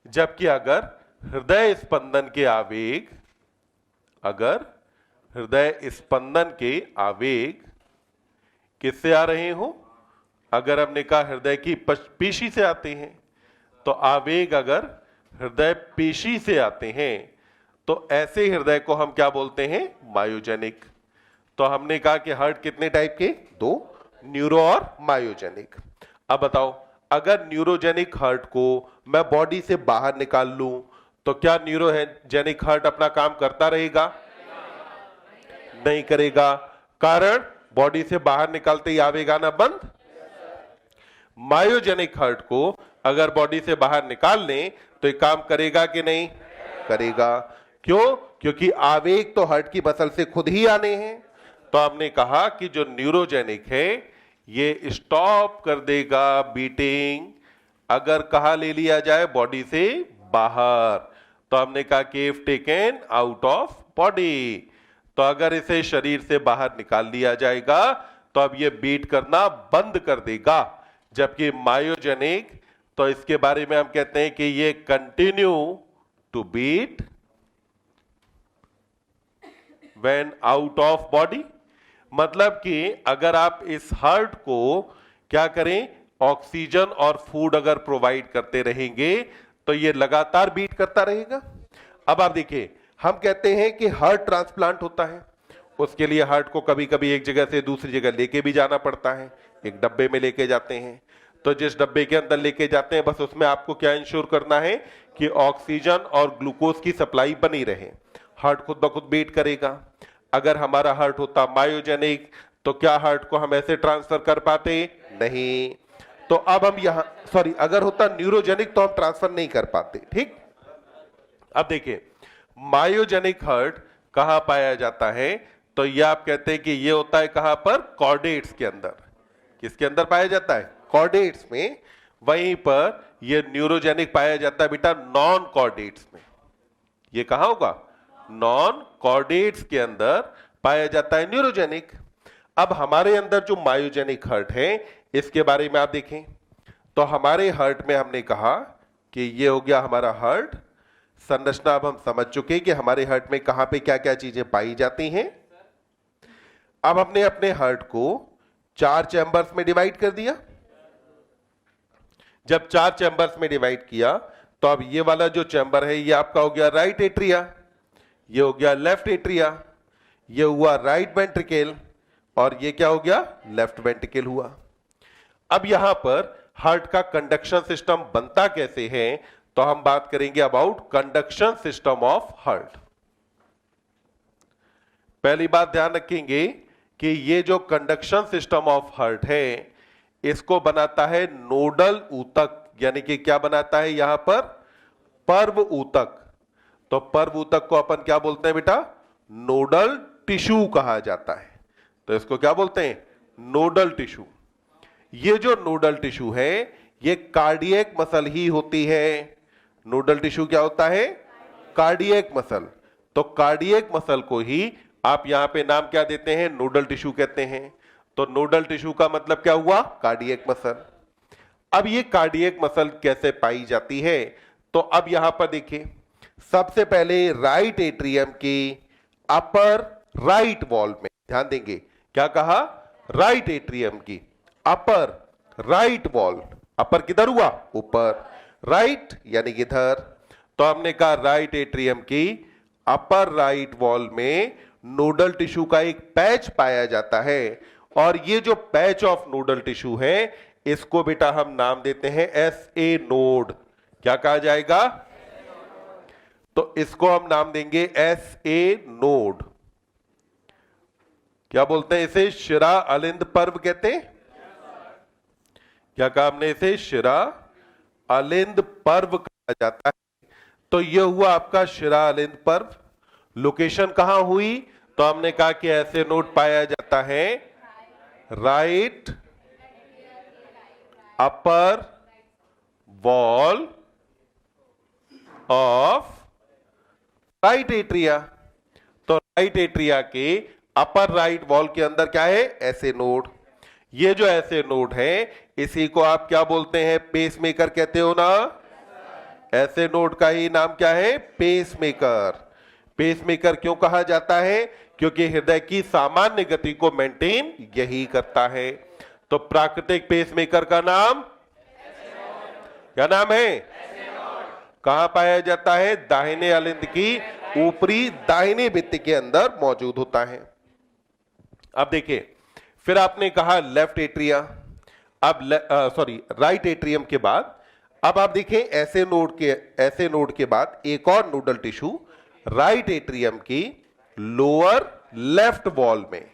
Speaker 1: जबकि अगर हृदय स्पंदन के आवेग, अगर हृदय स्पंदन के आवेग किससे आ रहे हो? अगर हमने कहा हृदय की पेशी से आते हैं, तो आवेग अगर हृदय पेशी से आते हैं तो ऐसे हृदय को हम क्या बोलते हैं? मायोजेनिक। तो हमने कहा कि हार्ट कितने टाइप के? दो, न्यूरो और मायोजेनिक। अब बताओ अगर न्यूरोजेनिक हार्ट को मैं बॉडी से बाहर निकाल लूं तो क्या न्यूरोजेनिक हार्ट अपना काम करता रहेगा? नहीं करेगा। कारण बॉडी से बाहर निकालते ही आवेग आना बंद। मायोजेनिक हार्ट को अगर बॉडी से बाहर निकाल लें तो ये काम करेगा कि नहीं? करेगा। क्यों? क्योंकि आवेग तो हार्ट की मसल से खुद ही आने हैं। तो हमने कहा कि जो न्यूरोजेनिक है ये स्टॉप कर देगा बीटिंग अगर कहा ले लिया जाए? बॉडी से बाहर। तो हमने कहा कि if taken out of body, तो अगर इसे शरीर से बाहर निकाल लिया जाएगा तो अब ये बीट करना बंद कर देगा। जबकि मायोजेनिक तो इसके बारे में हम कहते हैं कि ये continue to beat when out of body. मतलब कि अगर आप इस हार्ट को क्या करें? ऑक्सीजन और फूड अगर प्रोवाइड करते रहेंगे तो ये लगातार बीट करता रहेगा। अब आप देखिए हम कहते हैं कि हार्ट ट्रांसप्लांट होता है, उसके लिए हार्ट को कभी कभी एक जगह से दूसरी जगह लेके भी जाना पड़ता है, एक डब्बे में लेके जाते हैं। तो जिस डब्बे के अंदर लेके जाते हैं बस उसमें आपको क्या इंश्योर करना है कि ऑक्सीजन और ग्लूकोज की सप्लाई बनी रहे। हार्ट खुद ब खुद बीट करेगा। अगर हमारा हार्ट होता मायोजेनिक तो क्या हार्ट को हम ऐसे ट्रांसफर कर पाते? नहीं। तो अब हम यहां सॉरी, अगर होता न्यूरोजेनिक तो हम ट्रांसफर नहीं कर पाते। ठीक। अब देखिए मायोजेनिक हार्ट कहां पाया जाता है? तो ये आप कहते हैं कि ये होता है कहां पर? कॉर्डेट्स के अंदर। किसके अंदर पाया जाता है? कॉर्डेट्स में। वहीं पर ये न्यूरोजेनिक पाया जाता है बेटा नॉन कॉर्डेट्स में। ये कहां होगा? नॉन कॉर्डेट्स के अंदर पाया जाता है न्यूरोजेनिक। अब हमारे अंदर जो मायोजेनिक हार्ट है इसके बारे में आप देखें तो हमारे हार्ट में हमने कहा कि ये हो गया हमारा हार्ट। संरचना अब हम समझ चुके कि हमारे हार्ट में कहां पे क्या क्या चीजें पाई जाती हैं। अब हमने अपने हार्ट को 4 चैम्बर्स में डिवाइड कर दिया। जब 4 चैम्बर्स में डिवाइड किया तो अब ये वाला जो चैम्बर है ये आपका हो गया राइट एट्रिया, ये हो गया लेफ्ट एट्रिया, ये हुआ राइट वेंट्रिकल और ये क्या हो गया, लेफ्ट वेंट्रिकल हुआ। अब यहां पर हार्ट का कंडक्शन सिस्टम बनता कैसे है, तो हम बात करेंगे about conduction system of heart. पहली बात ध्यान रखेंगे कि ये जो कंडक्शन सिस्टम ऑफ हार्ट है इसको बनाता है नोडल ऊतक, यानी कि क्या बनाता है यहां पर, पर्व ऊतक। तो पर्व ऊतक को अपन क्या बोलते हैं बेटा, नोडल टिश्यू कहा जाता है। तो इसको क्या बोलते हैं, नोडल टिश्यू। ये जो नोडल टिश्यू है ये कार्डियक मसल ही होती है। नोडल टिश्यू क्या होता है, कार्डियक मसल। तो कार्डियक मसल को ही आप यहां पे नाम क्या देते हैं, नोडल टिश्यू कहते हैं। तो नोडल टिश्यू का मतलब क्या हुआ, कार्डियक मसल। अब ये कार्डियक मसल कैसे पाई जाती है, तो अब यहां पर देखिए, सबसे पहले राइट एट्रियम की अपर राइट वॉल में ध्यान देंगे, क्या कहा, राइट एट्रियम की अपर राइट वॉल। अपर किधर हुआ, ऊपर, राइट यानी इधर। तो हमने कहा राइट एट्रियम की अपर राइट वॉल में नोडल टिश्यू का एक पैच पाया जाता है। और ये जो पैच ऑफ नोडल टिश्यू है इसको बेटा हम नाम देते हैं SA नोड। क्या कहा जाएगा, तो इसको हम नाम देंगे SA नोड। क्या बोलते हैं इसे, शिरा अलिंद पर्व कहते हैं। क्या कहा हमने इसे, शिरा अलिंद पर्व कहा जाता है। तो यह हुआ आपका शिरा अलिंद पर्व। लोकेशन कहां हुई, तो हमने कहा कि ऐसे नोड पाया जाता है right upper wall of right atria. तो राइट एट्रिया के अपर राइट वॉल के अंदर क्या है, ऐसे नोड। ये जो ऐसे नोड है इसी को आप क्या बोलते हैं, पेसमेकर कहते हो ना। ऐसे नोड का ही नाम क्या है, पेसमेकर। पेसमेकर क्यों कहा जाता है, क्योंकि हृदय की सामान्य गति को मेंटेन यही करता है। तो प्राकृतिक पेसमेकर का नाम क्या नाम है, कहां पाया जाता है, दाहिने अलिंद की ऊपरी दाहिने भित्ति के अंदर मौजूद होता है। अब देखिए, फिर आपने कहा लेफ्ट एट्रिया, अब राइट एट्रियम के बाद अब आप देखें ऐसे नोड के बाद एक और नोडल टिश्यू राइट एट्रियम की लोअर लेफ्ट वॉल में।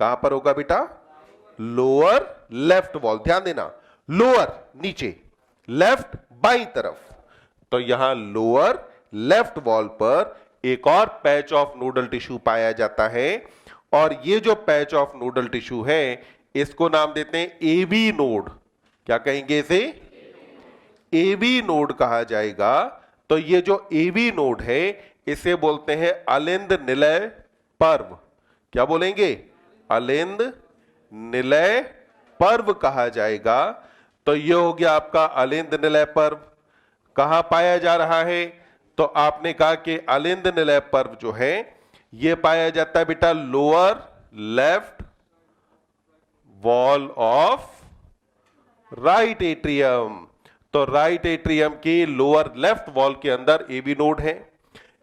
Speaker 1: कहां पर होगा बेटा, लोअर लेफ्ट वॉल। ध्यान देना, लोअर नीचे, लेफ्ट बाईं तरफ। तो यहां लोअर लेफ्ट वॉल पर एक और पैच ऑफ नोडल टिश्यू पाया जाता है। और ये जो पैच ऑफ नोडल टिश्यू है इसको नाम देते हैं AB नोड। क्या कहेंगे इसे, AB नोड कहा जाएगा। तो ये जो AB नोड है इसे बोलते हैं अलिंद निलय पर्व। क्या बोलेंगे, अलिंद निलय पर्व कहा जाएगा। तो ये हो गया आपका अलिंद निलय पर्व। कहां पाया जा रहा है, तो आपने कहा कि अलिंद निलय पर्व जो है ये पाया जाता है बेटा lower left wall of right atrium. तो राइट एट्रियम की लोअर लेफ्ट वॉल के अंदर AB नोड है।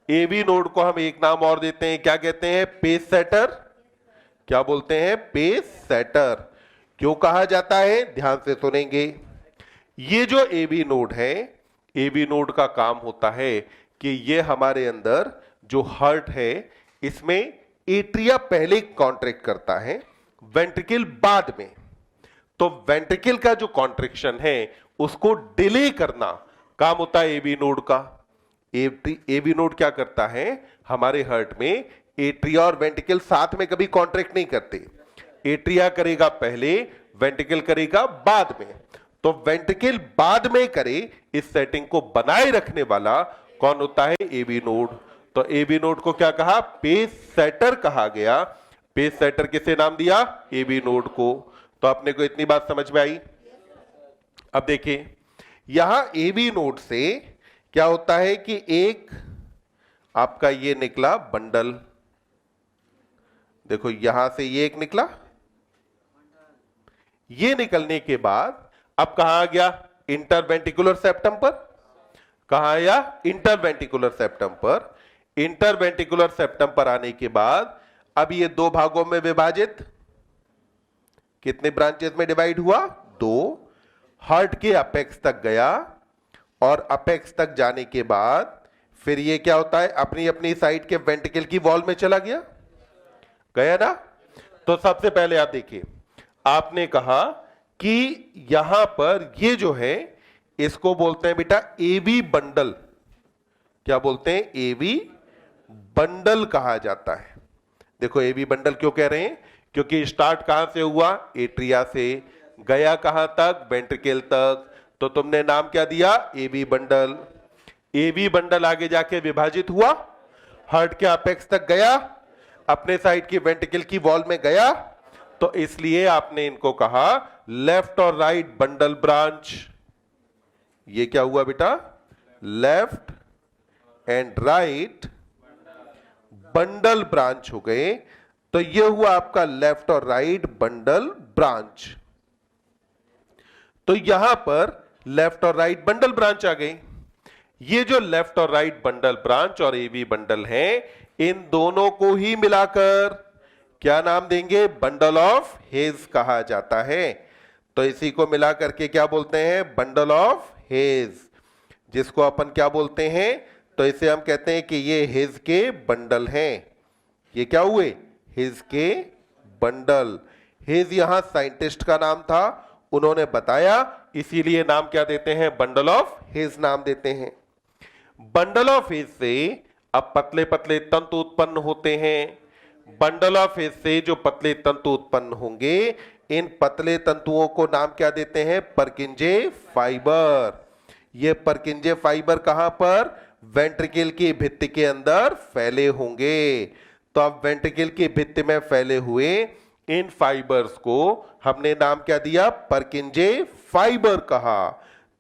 Speaker 1: AB नोड को हम एक नाम और देते हैं, क्या कहते हैं, पेस सेटर। क्या बोलते हैं, पेस सेटर। क्यों कहा जाता है, ध्यान से सुनेंगे। ये जो AB नोड है, AB नोड का काम होता है कि ये हमारे अंदर जो हार्ट है इसमें एट्रिया पहले कॉन्ट्रैक्ट करता है, वेंट्रिकल बाद में। तो वेंट्रिकल का जो कॉन्ट्रैक्शन है उसको डिले करना काम होता है AB नोड का। AB नोड क्या करता है, हमारे हार्ट में एट्रिया और वेंट्रिकल साथ में कभी कॉन्ट्रैक्ट नहीं करते। एट्रिया करेगा पहले, वेंट्रिकल करेगा बाद में। तो वेंट्रिकल बाद में करे इस सेटिंग को बनाए रखने वाला कौन होता है, AB नोड। तो AB नोड को क्या कहा, पेस सेटर कहा गया। पेस सेटर किसे नाम दिया, AB नोड को। तो अपने को इतनी बात समझ में आई। अब देखिए यहां AB नोड से क्या होता है कि एक आपका ये निकला बंडल। देखो यहां से ये एक निकला, ये निकलने के बाद अब कहां आ गया, इंटरवेंटिकुलर सेप्टम पर। कहां आया, इंटरवेंटिकुलर सेप्टम पर। इंटरवेंटिकुलर सेप्टम पर आने के बाद अब ये दो भागों में विभाजित, कितने ब्रांचेस में डिवाइड हुआ? दो। हार्ट के अपेक्स तक गया और अपेक्स तक जाने के बाद फिर ये क्या होता है, अपनी अपनी साइड के वेंट्रिकल की वॉल में चला गया, गया ना? तो सबसे पहले आप देखिए, आपने कहा कि यहां पर ये जो है इसको बोलते हैं बेटा एवी बंडल। क्या बोलते हैं? एवी बंडल कहा जाता है। देखो एवी बंडल क्यों कह रहे हैं? क्योंकि स्टार्ट कहां से हुआ? एट्रिया से, गया कहां तक? वेंट्रिकल तक। तो तुमने नाम क्या दिया? AV bundle. एवी बंडल आगे जाके विभाजित हुआ, हार्ट के अपेक्स तक गया, अपने साइड की वेंट्रिकल की वॉल में गया, तो इसलिए आपने इनको कहा लेफ्ट और राइट बंडल ब्रांच। ये क्या हुआ बेटा? Left and right bundle branch हो गए। तो ये हुआ आपका लेफ्ट और राइट बंडल ब्रांच। तो यहां पर लेफ्ट और राइट बंडल ब्रांच आ गई। ये जो लेफ्ट और राइट बंडल ब्रांच और एवी बंडल हैं, इन दोनों को ही मिलाकर क्या नाम देंगे? बंडल ऑफ हेज कहा जाता है। तो इसी को मिला करके क्या बोलते हैं? Bundle of hedge. जिसको अपन क्या बोलते हैं? तो इसे हम कहते हैं कि ये हेज के बंडल हैं। ये क्या हुए? हेज के बंडल। हेज यहां साइंटिस्ट का नाम था, उन्होंने बताया, इसीलिए नाम क्या देते हैं? बंडल ऑफ हेज नाम देते हैं। बंडल ऑफ हेज से अब पतले पतले तंतु उत्पन्न होते हैं। बंडल ऑफ हेज से जो पतले तंतु उत्पन्न होंगे, इन पतले तंतुओं को नाम क्या देते हैं? परकिंजे फाइबर। ये परकिंजे फाइबर कहां पर? वेंट्रिकल की भित्ति के अंदर फैले होंगे। तो अब वेंट्रिकल की भित्ति में फैले हुए इन फाइबर्स को हमने नाम क्या दिया? परकिंजे फाइबर कहा।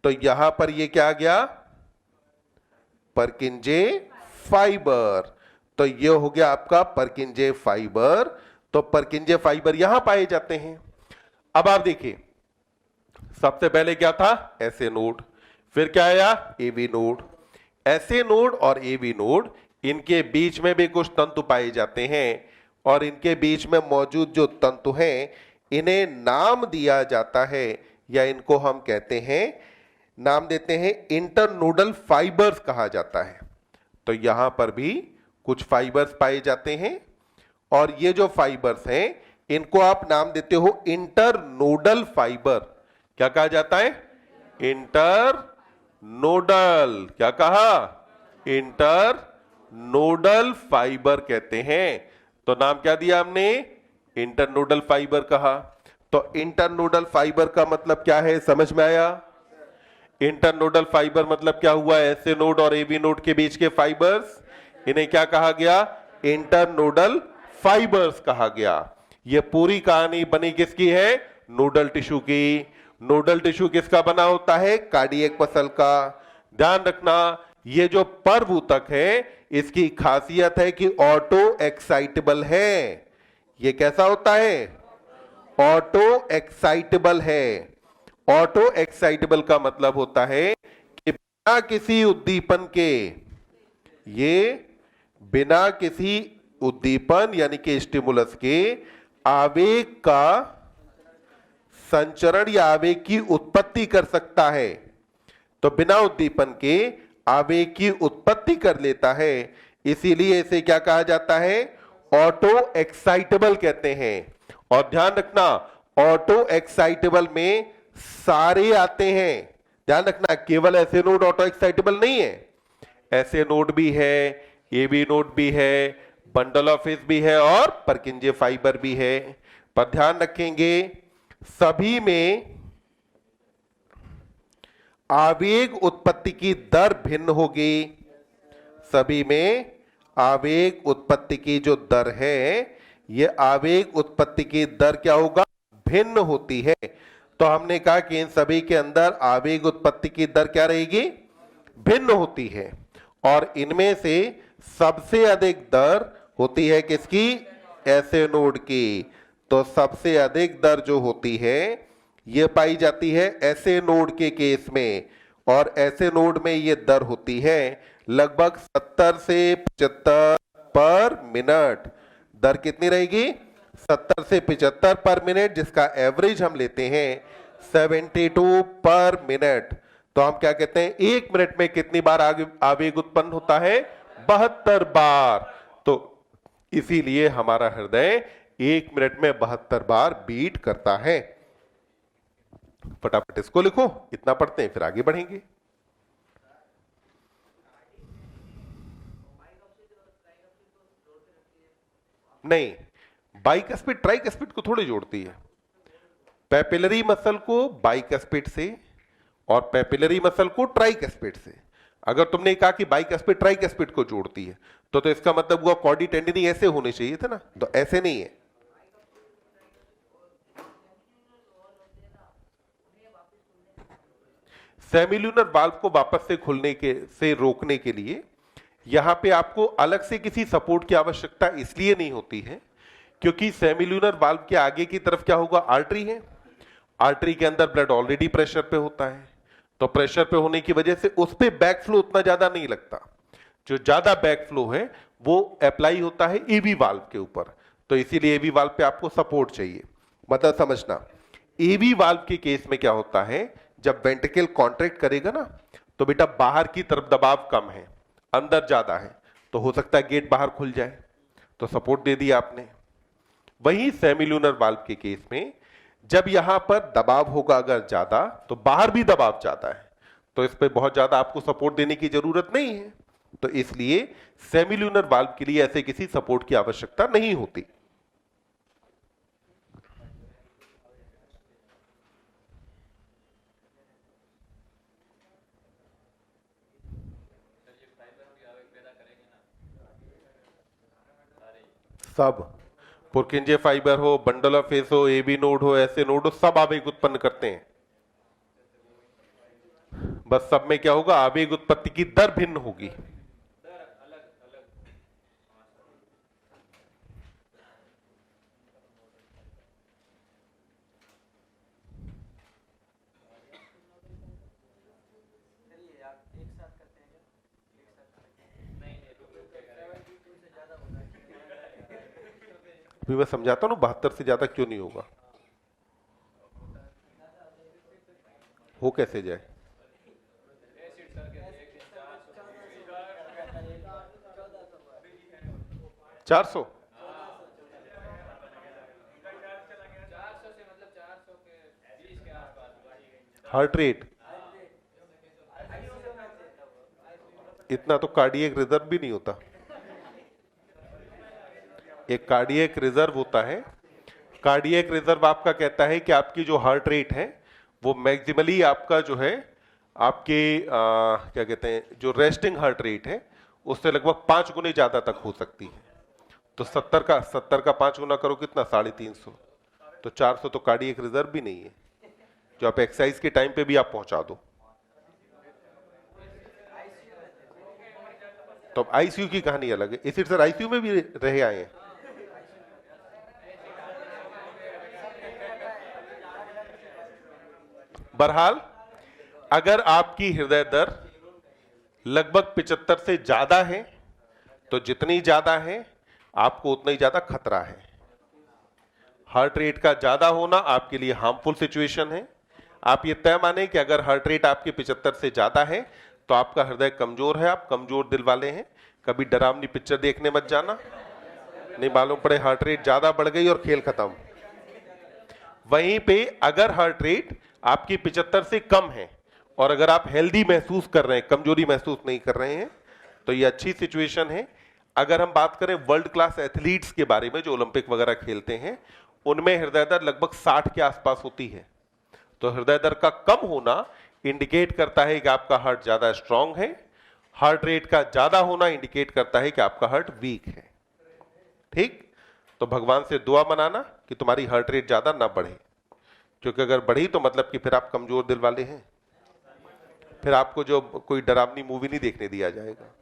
Speaker 1: तो यहां पर ये क्या आ गया? परकिंजे फाइबर। तो ये हो गया आपका परकिंजे फाइबर। तो परकिंजे फाइबर यहां पाए जाते हैं। अब आप देखिए, सबसे पहले क्या था? एसए नोड, फिर क्या आया? AV node. एसए नोड और एवी नोड, इनके बीच में भी कुछ तंतु पाए जाते हैं और इनके बीच में मौजूद जो तंतु हैं, इन्हें नाम दिया जाता है, या इनको हम कहते हैं, नाम देते हैं इंटरनोडल फाइबर्स कहा जाता है। तो यहां पर भी कुछ फाइबर्स पाए जाते हैं और ये जो फाइबर्स हैं, इनको आप नाम देते हो इंटरनोडल फाइबर। क्या कहा जाता है? इंटरनोडल। क्या कहा? इंटरनोडल फाइबर कहते हैं। तो नाम क्या दिया हमने? इंटरनोडल फाइबर कहा। तो इंटरनोडल फाइबर का मतलब क्या है? समझ में आया? इंटरनोडल फाइबर मतलब क्या हुआ? एसए नोड और एवी नोड के बीच के फाइबर्स, इन्हें क्या कहा गया? इंटरनोडल फाइबर्स कहा गया। यह पूरी कहानी बनी किसकी है? नोडल टिश्यू की। नोडल टिश्यू किसका बना होता है? कार्डियक मसल का। ध्यान रखना, ये जो पर्व ऊतक है, इसकी खासियत है कि ऑटो एक्साइटेबल है। ये कैसा होता है? ऑटो एक्साइटेबल है। ऑटो एक्साइटेबल का मतलब होता है कि बिना किसी उद्दीपन के, ये बिना किसी उद्दीपन यानी कि स्टिमुलस के आवेग का संचरण या आवेग की उत्पत्ति कर सकता है। तो बिना उद्दीपन के आवेग की उत्पत्ति कर लेता है, इसीलिए इसे क्या कहा जाता है? ऑटो एक्साइटेबल कहते हैं। और ध्यान रखना, ऑटो एक्साइटेबल में सारे आते हैं। ध्यान रखना, केवल ऐसे नोड ऑटो एक्साइटेबल नहीं है, ऐसे नोड भी है, एवी नोड भी है, बंडल ऑफ हेज भी है और परकिंजे फाइबर भी है। पर ध्यान रखेंगे, सभी में आवेग उत्पत्ति की दर भिन्न होगी। सभी में आवेग उत्पत्ति की जो दर है, ये आवेग उत्पत्ति की दर क्या होगा? भिन्न होती है। तो हमने कहा कि इन सभी के अंदर आवेग उत्पत्ति की दर क्या रहेगी? भिन्न होती है। और इनमें से सबसे अधिक दर होती है किसकी? एसए नोड की। तो सबसे अधिक दर जो होती है, ये पाई जाती है एसए नोड के केस में। और एसए नोड में ये दर होती है लगभग 70 से 75 पर मिनट। दर कितनी रहेगी? 70 से 75 पर मिनट, जिसका एवरेज हम लेते हैं 72 पर मिनट। तो हम क्या कहते हैं, 1 मिनट में कितनी बार आवेग उत्पन्न होता है? 72 बार। तो इसीलिए हमारा हृदय 1 मिनट में 72 बार बीट करता है। फटाफट इसको लिखो, इतना पढ़ते हैं फिर आगे बढ़ेंगे। नहीं, बाइकस्पिड ट्राइकस्पिड को थोड़ी जोड़ती है। पेपिलरी मसल को बाइकस्पिड से और पेपिलरी मसल को ट्राइकस्पिड से। अगर तुमने कहा कि बाइकस्पिड ट्राइकस्पिड को जोड़ती है तो इसका मतलब हुआ कॉर्डी टेंडिनी ऐसे होने चाहिए थे ना, तो ऐसे नहीं है। सेमिल्यूनर वाल्व को वापस से खुलने से रोकने के लिए यहां पे आपको अलग से किसी सपोर्ट की आवश्यकता इसलिए नहीं होती है क्योंकि सेमिल्यूनर वाल्व के आगे की तरफ क्या होगा? आर्टरी है। आर्टरी के अंदर ब्लड ऑलरेडी प्रेशर पे होता है, तो प्रेशर पे होने की वजह से उस पे बैक फ्लो उतना ज्यादा नहीं लगता। जो ज्यादा बैक फ्लो है वो अप्लाई होता है एबी वाल्व के ऊपर, तो इसीलिए एबी वाल्व पे आपको सपोर्ट चाहिए। मतलब समझना, एबी वाल्व के केस में क्या होता है, जब वेंट्रिकल कॉन्ट्रैक्ट करेगा ना तो बेटा बाहर की तरफ दबाव कम है, अंदर ज्यादा है, तो हो सकता है गेट बाहर खुल जाए, तो सपोर्ट दे दिया आपने। वहीं सेमिल्यूनर वाल्व के केस में जब यहां पर दबाव होगा अगर ज्यादा, तो बाहर भी दबाव ज्यादा है, तो इस पे बहुत ज्यादा आपको सपोर्ट देने की जरूरत नहीं है। तो इसलिए सेमिल्यूनर वाल्व के लिए ऐसे किसी सपोर्ट की आवश्यकता नहीं होती। सब पुरकिंजे फाइबर हो, बंडल ऑफ फेस हो, एबी नोड हो, ऐसे नोड हो, सब आवेग उत्पन्न करते हैं। बस सब में क्या होगा, आवेग उत्पत्ति की दर भिन्न होगी। अभी मैं समझाता हूं 72 से ज्यादा क्यों नहीं होगा, हो कैसे जाए। चार सौ हार्ट रेट, इतना तो कार्डियक रिजर्व भी नहीं होता। एक कार्डियक रिजर्व होता है, कार्डियक रिजर्व आपका कहता है कि आपकी जो हार्ट रेट है वो मैक्सिमली आपका जो है आपके क्या कहते हैं, जो रेस्टिंग हार्ट रेट है उससे लगभग 5 गुने ज्यादा तक हो सकती है। तो 70 का 5 गुना करो कितना, 350। तो 400 तो कार्डियक रिजर्व भी नहीं है, जो आप एक्सरसाइज के टाइम पे भी आप पहुंचा दो। तो आईसीयू की कहानी अलग है, इसी तरह आईसीयू में भी रहे आए हैं। बहरहाल अगर आपकी हृदय दर लगभग 75 से ज्यादा है तो जितनी ज्यादा है आपको उतना ही ज्यादा खतरा है। हार्ट रेट का ज्यादा होना आपके लिए हार्मफुल सिचुएशन है। आप ये तय माने कि अगर हार्ट रेट आपके 75 से ज्यादा है तो आपका हृदय कमजोर है, आप कमजोर दिल वाले हैं। कभी डरावनी पिक्चर देखने मत जाना, नहीं मालूम पड़े हार्ट रेट ज्यादा बढ़ गई और खेल खत्म। वहीं पे अगर हार्ट रेट आपकी 75 से कम है और अगर आप हेल्दी महसूस कर रहे हैं, कमजोरी महसूस नहीं कर रहे हैं, तो ये अच्छी सिचुएशन है। अगर हम बात करें वर्ल्ड क्लास एथलीट्स के बारे में जो ओलंपिक वगैरह खेलते हैं, उनमें हृदय दर लगभग 60 के आसपास होती है। तो हृदय दर का कम होना इंडिकेट करता है कि आपका हार्ट ज्यादा स्ट्रांग है, हार्ट रेट का ज्यादा होना इंडिकेट करता है कि आपका हार्ट वीक है। ठीक, तो भगवान से दुआ मनाना कि तुम्हारी हार्ट रेट ज्यादा ना बढ़े, क्योंकि अगर बढ़ी तो मतलब कि फिर आप कमजोर दिल वाले हैं, फिर आपको जो कोई डरावनी मूवी नहीं देखने दिया जाएगा।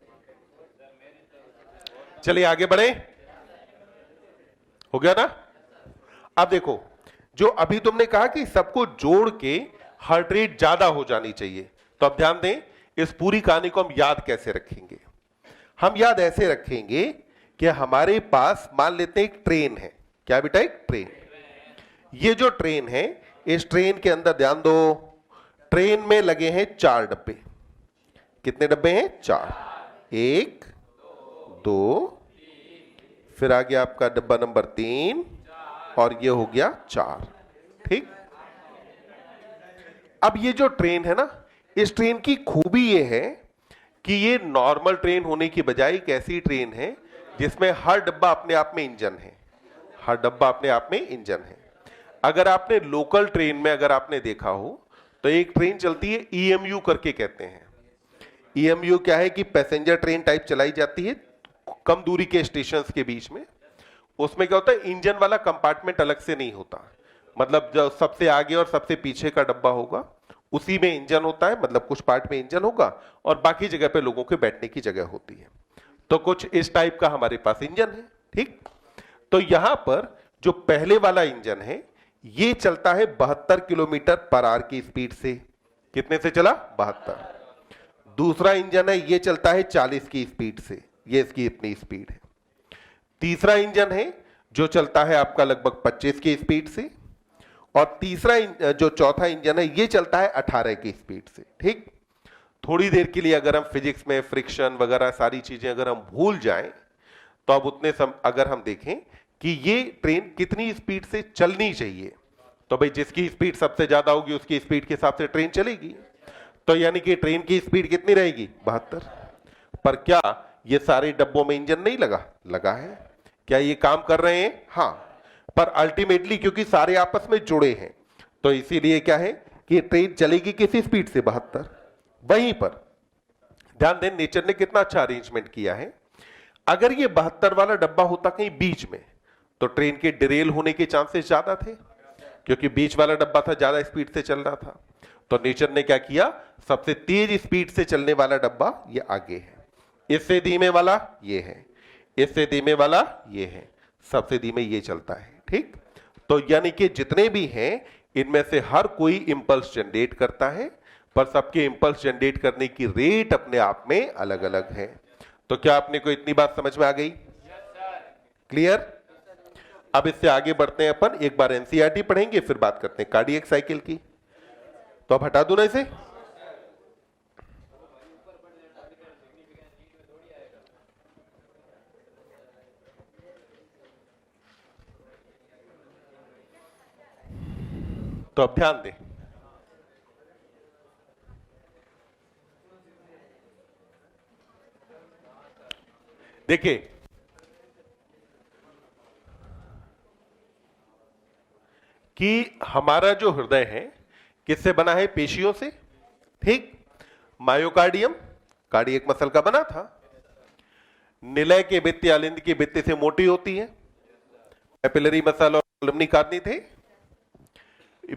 Speaker 1: चलिए आगे बढ़े, हो गया ना। अब देखो, जो अभी तुमने कहा कि सबको जोड़ के हार्ट रेट ज्यादा हो जानी चाहिए, तो अब ध्यान दें, इस पूरी कहानी को हम याद कैसे रखेंगे। हम याद ऐसे रखेंगे कि हमारे पास मान लेते हैं एक ट्रेन है। क्या बेटा? एक ट्रेन। ये जो ट्रेन है, इस ट्रेन के अंदर ध्यान दो, ट्रेन में लगे हैं 4 डब्बे। कितने डब्बे हैं? 4। 1 2, फिर आ गया आपका डब्बा नंबर 3 और ये हो गया 4। ठीक। अब ये जो ट्रेन है ना, इस ट्रेन की खूबी ये है कि ये नॉर्मल ट्रेन होने की बजाय एक ऐसी ट्रेन है जिसमें हर डब्बा अपने आप में इंजन है। हर डब्बा अपने आप में इंजन है। अगर आपने लोकल ट्रेन में अगर आपने देखा हो तो एक ट्रेन चलती है ईएमयू करके कहते हैं। ईएमयू क्या है कि पैसेंजर ट्रेन टाइप चलाई जाती है कम दूरी के स्टेशंस के बीच में। उसमें क्या होता है, इंजन वाला कंपार्टमेंट अलग से नहीं होता। मतलब जो सबसे आगे और सबसे पीछे का डब्बा होगा उसी में इंजन होता है, मतलब कुछ पार्ट में इंजन होगा और बाकी जगह पे लोगों के बैठने की जगह होती है। तो कुछ इस टाइप का हमारे पास इंजन है। ठीक। तो यहां पर जो पहले वाला इंजन है ये चलता है 72 किलोमीटर पर आवर की स्पीड से। कितने से चला? 72। दूसरा इंजन है ये चलता है 40 की स्पीड से, ये इसकी इतनी स्पीड है। तीसरा इंजन है जो चलता है आपका लगभग 25 की स्पीड से, और तीसरा जो चौथा इंजन है ये चलता है 18 की स्पीड से। ठीक। थोड़ी देर के लिए अगर हम फिजिक्स में फ्रिक्शन वगैरह सारी चीजें अगर हम भूल जाएं तो अब उतने अगर हम देखें कि ये ट्रेन कितनी स्पीड से चलनी चाहिए, तो भाई जिसकी स्पीड सबसे ज्यादा होगी उसकी स्पीड के हिसाब से ट्रेन चलेगी। तो यानी कि ट्रेन की स्पीड कितनी रहेगी? 72। पर क्या ये सारे डब्बों में इंजन नहीं लगा? लगा है। क्या ये काम कर रहे हैं? हाँ। पर अल्टीमेटली क्योंकि सारे आपस में जुड़े हैं तो इसीलिए क्या है कि ट्रेन चलेगी किसी स्पीड से? 72। वहीं पर ध्यान दें नेचर ने कितना अच्छा अरेंजमेंट किया है। अगर ये 72 वाला डब्बा होता कहीं बीच में तो ट्रेन के डिरेल होने के चांसेस ज्यादा थे, क्योंकि बीच वाला डब्बा था ज्यादा स्पीड से चल रहा था। तो नेचर ने क्या किया, सबसे तेज स्पीड से चलने वाला डब्बा ये आगे है, इससे धीमे वाला ये है, इससे धीमे वाला ये है, सबसे धीमे ये चलता है। ठीक। तो यानी कि जितने भी हैं इनमें से हर कोई इंपल्स जनरेट करता है, पर सबके इंपल्स जनरेट करने की रेट अपने आप में अलग अलग है। तो क्या आपने को इतनी बात समझ में आ गई? क्लियर? अब इससे आगे बढ़ते हैं अपन, एक बार एनसीईआरटी पढ़ेंगे फिर बात करते हैं कार्डियक साइकिल की। तो अब हटा दूं ना इसे? तो अब ध्यान दें, देखिए कि हमारा जो हृदय है किससे बना है? पेशियों से। ठीक। मायोकार्डियम कार्डियक मसल का बना था। निलय के भित्ति अलिंद की भित्ति से मोटी होती है। कैपिलरी मसल और कोलमनी कार्नी थे।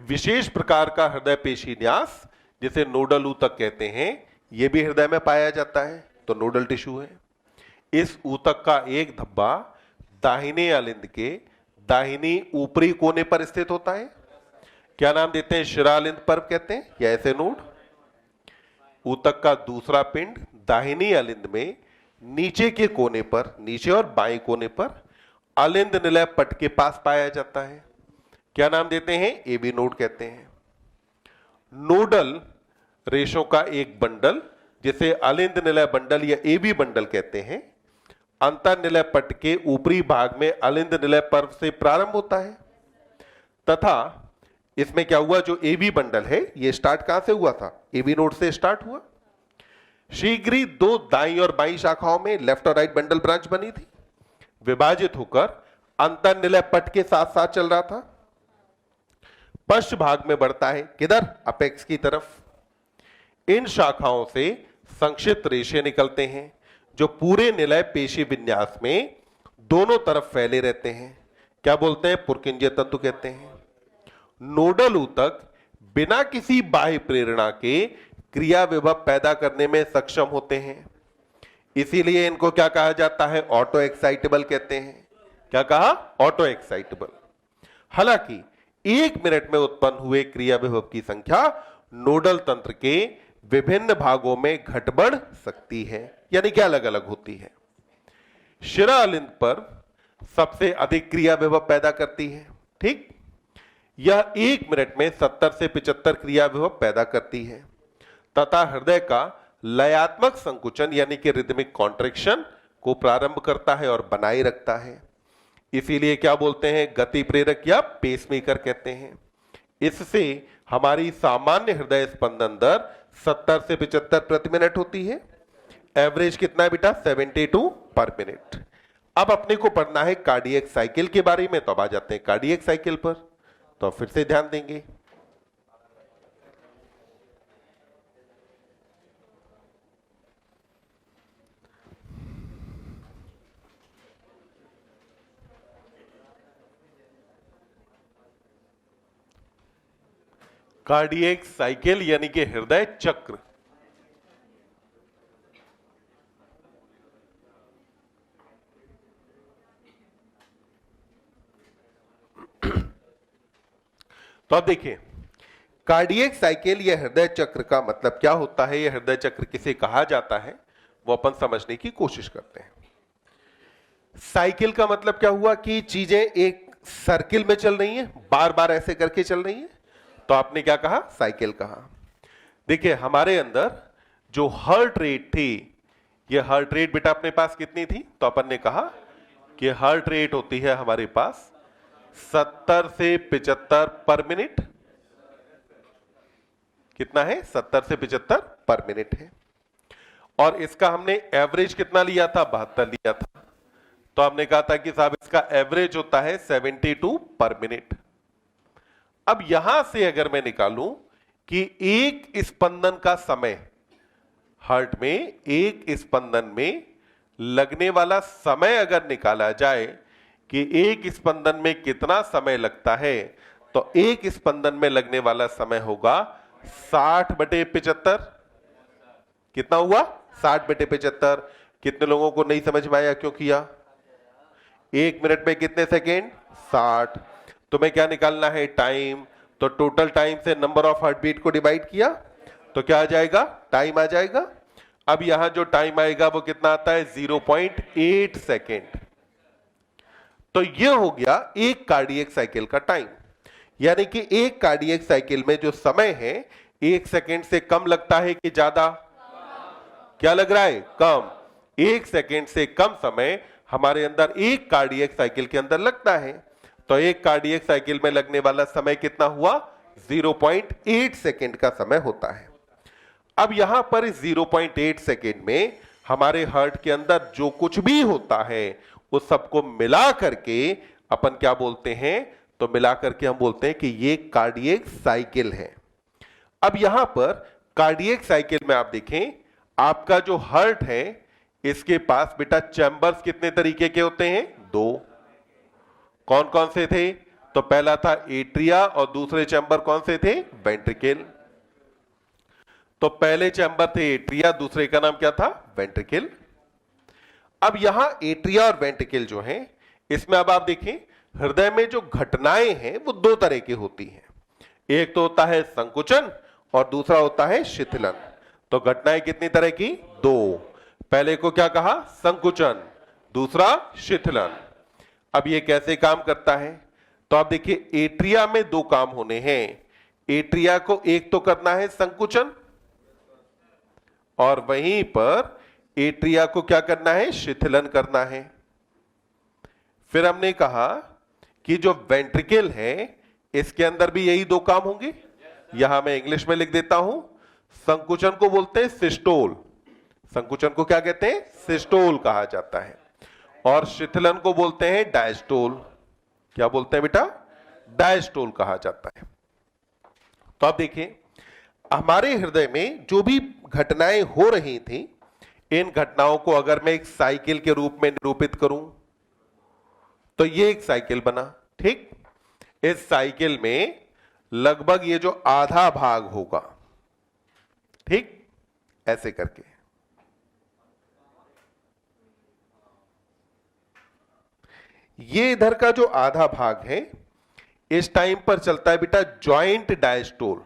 Speaker 1: विशेष प्रकार का हृदय पेशी न्यास जिसे नोडल ऊतक कहते हैं यह भी हृदय में पाया जाता है, तो नोडल टिश्यू है। इस ऊतक का एक धब्बा दाहिने अलिंद के दाहिनी ऊपरी कोने पर स्थित होता है। क्या नाम देते हैं? शिरालिंद पर्व कहते हैं, या ऐसे नोड। ऊतक का दूसरा पिंड दाहिनी अलिंद में नीचे के कोने पर, नीचे और बाएं कोने पर अलिंद निलय पट के पास पाया जाता है। क्या नाम देते हैं? एबी नोड कहते हैं। नोडल रेशों का एक बंडल जिसे अलिंद निलय बंडल या एबी बंडल कहते हैं, अंतर निलय पट के ऊपरी भाग में अलिंद निलय पर्व से प्रारंभ होता है, तथा इसमें क्या हुआ, जो एबी बंडल है ये स्टार्ट कहां से हुआ था? एबी नोड से स्टार्ट हुआ। शीघ्र ही दो दाईं और बाईं शाखाओं में लेफ्ट और राइट बंडल ब्रांच बनी थी, विभाजित होकर अंतर निलय पट के साथ साथ चल रहा था। पश्च भाग में बढ़ता है किधर? अपेक्स की तरफ। इन शाखाओं से संक्षिप्त रेशे निकलते हैं जो पूरे निलय पेशी विन्यास में दोनों तरफ फैले रहते हैं। क्या बोलते हैं? पुरकिंजीय तंतु कहते हैं। नोडल ऊतक बिना किसी बाह्य प्रेरणा के क्रिया विभव पैदा करने में सक्षम होते हैं, इसीलिए इनको क्या कहा जाता है? ऑटो एक्साइटेबल कहते हैं। क्या कहा? Auto excitable. हालांकि 1 मिनट में उत्पन्न हुए क्रिया विभव की संख्या नोडल तंत्र के विभिन्न भागों में घट बढ़ सकती है, यानी क्या अलग अलग होती है। शिरालिंद पर सबसे अधिक क्रिया विभव पैदा करती है। ठीक, यह 1 मिनट में 70 से 75 क्रिया विभव पैदा करती है तथा हृदय का लयात्मक संकुचन यानी कि रिदमिक कॉन्ट्रैक्शन को प्रारंभ करता है और बनाए रखता है। इसीलिए क्या बोलते हैं, गति प्रेरक या पेसमेकर कहते हैं। इससे हमारी सामान्य हृदय स्पंदन दर 70 से 75 प्रति मिनट होती है। एवरेज कितना है बेटा, 72 पर मिनट। अब अपने को पढ़ना है कार्डियक साइकिल के बारे में, तो अब आ जाते हैं कार्डियक साइकिल पर, तो फिर से ध्यान देंगे। कार्डियक साइकिल यानी कि हृदय चक्र। तो अब देखिए, कार्डियक साइकिल या हृदय चक्र का मतलब क्या होता है, यह हृदय चक्र किसे कहा जाता है, वो अपन समझने की कोशिश करते हैं। साइकिल का मतलब क्या हुआ कि चीजें एक सर्किल में चल रही हैं, बार बार ऐसे करके चल रही हैं, तो आपने क्या कहा, साइकिल कहा। देखिए, हमारे अंदर जो हार्ट रेट थी, ये हार्ट रेट बेटा अपने पास कितनी थी, तो अपन ने कहा कि हार्ट रेट होती है हमारे पास 70 से 75 पर मिनट। कितना है, 70 से 75 पर मिनट है। और इसका हमने एवरेज कितना लिया था, 72 लिया था। तो हमने कहा था कि साहब इसका एवरेज होता है 72 पर मिनट। अब यहां से अगर मैं निकालूं कि एक स्पंदन का समय, हार्ट में एक स्पंदन में लगने वाला समय अगर निकाला जाए कि एक स्पंदन में कितना समय लगता है, तो एक स्पंदन में लगने वाला समय होगा 60/75। कितना हुआ, 60/75। कितने लोगों को नहीं समझ में आया, क्यों किया, 1 मिनट में कितने सेकेंड, 60। तुम्हें क्या निकालना है, टाइम। तो टोटल टाइम से नंबर ऑफ हार्ट बीट को डिवाइड किया तो क्या आ जाएगा, टाइम आ जाएगा। अब यहां जो टाइम आएगा वो कितना आता है, 0.8 सेकेंड। तो यह हो गया एक कार्डियक साइकिल का टाइम। यानी कि एक कार्डियक साइकिल में जो समय है 1 सेकेंड से कम लगता है कि ज्यादा, क्या लग रहा है, कम। 1 सेकेंड से कम समय हमारे अंदर एक कार्डियक साइकिल के अंदर लगता है। तो एक कार्डियक साइकिल में लगने वाला समय कितना हुआ, 0.8 सेकेंड का समय होता है। अब यहां पर इस 0.8 सेकेंड में हमारे हार्ट के अंदर जो कुछ भी होता है उस सबको मिला करके अपन क्या बोलते हैं, तो मिला करके हम बोलते हैं कि ये कार्डियक साइकिल है। अब यहां पर कार्डियक साइकिल में आप देखें, आपका जो हार्ट है इसके पास बेटा चैम्बर्स कितने तरीके के होते हैं, 2। कौन कौन से थे, तो पहला था एट्रिया और दूसरे चैम्बर कौन से थे, वेंट्रिकल। तो पहले चैम्बर थे एट्रिया, दूसरे का नाम क्या था, वेंट्रिकल। अब यहां एट्रिया और वेंट्रिकल जो हैं, इसमें अब आप देखें हृदय में जो घटनाएं हैं वो 2 तरह की होती हैं। एक तो होता है संकुचन और दूसरा होता है शिथिलन। तो घटनाएं कितनी तरह की, 2। पहले को क्या कहा, संकुचन, दूसरा शिथिलन। अब ये कैसे काम करता है, तो आप देखिए एट्रिया में 2 काम होने हैं। एट्रिया को एक तो करना है संकुचन और वहीं पर एट्रिया को क्या करना है, शिथिलन करना है। फिर हमने कहा कि जो वेंट्रिकल है इसके अंदर भी यही 2 काम होंगे। यहां मैं इंग्लिश में लिख देता हूं, संकुचन को बोलते हैं सिस्टोल। संकुचन को क्या कहते हैं, सिस्टोल कहा जाता है। और शिथिलन को बोलते हैं डायस्टोल। क्या बोलते हैं बेटा, डायस्टोल कहा जाता है। तो आप देखिए हमारे हृदय में जो भी घटनाएं हो रही थी, इन घटनाओं को अगर मैं एक साइकिल के रूप में निरूपित करूं तो ये एक साइकिल बना। ठीक, इस साइकिल में लगभग ये जो आधा भाग होगा, ठीक, ऐसे करके ये इधर का जो आधा भाग है इस टाइम पर चलता है बेटा जॉइंट डायस्टोल।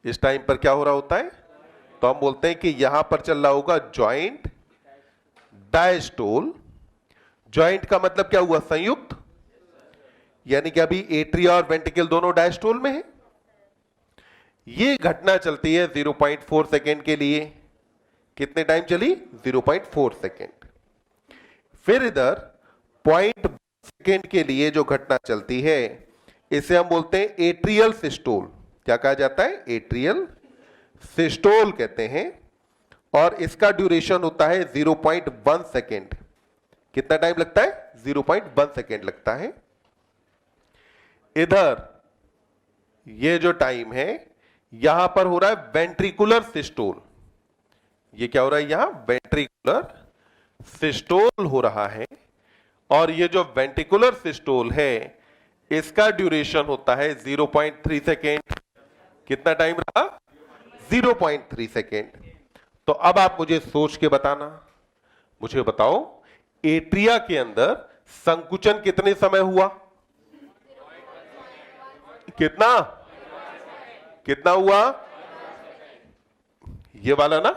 Speaker 1: इस टाइम पर क्या हो रहा होता है, तो हम बोलते हैं कि यहां पर चल रहा होगा जॉइंट डायस्टोल, जॉइंट का मतलब क्या हुआ? संयुक्त, यानी कि अभी एट्रिया और वेंट्रिकल दोनों डायस्टोल में है। ये घटना चलती है 0.4 सेकेंड के लिए। कितने टाइम चली? 0.4 सेकेंड। फिर इधर 0.1 सेकेंड के लिए जो घटना चलती है इसे हम बोलते हैं एट्रियल सिस्टोल। क्या कहा जाता है? एट्रियल सिस्टोल कहते हैं। और इसका ड्यूरेशन होता है 0.1 सेकेंड। कितना टाइम लगता है? 0.1 सेकेंड लगता है। इधर ये जो टाइम है यहां पर हो रहा है वेंट्रिकुलर सिस्टोल। ये क्या हो रहा है? यहां वेंट्रिकुलर सिस्टोल हो रहा है। और ये जो वेंट्रिकुलर सिस्टोल है इसका ड्यूरेशन होता है 0.3 सेकेंड। कितना टाइम रहा? 0.3 सेकेंड। तो अब आप मुझे सोच के बताना, मुझे बताओ एट्रिया के अंदर संकुचन कितने समय हुआ? कितना कितना हुआ? ये वाला ना?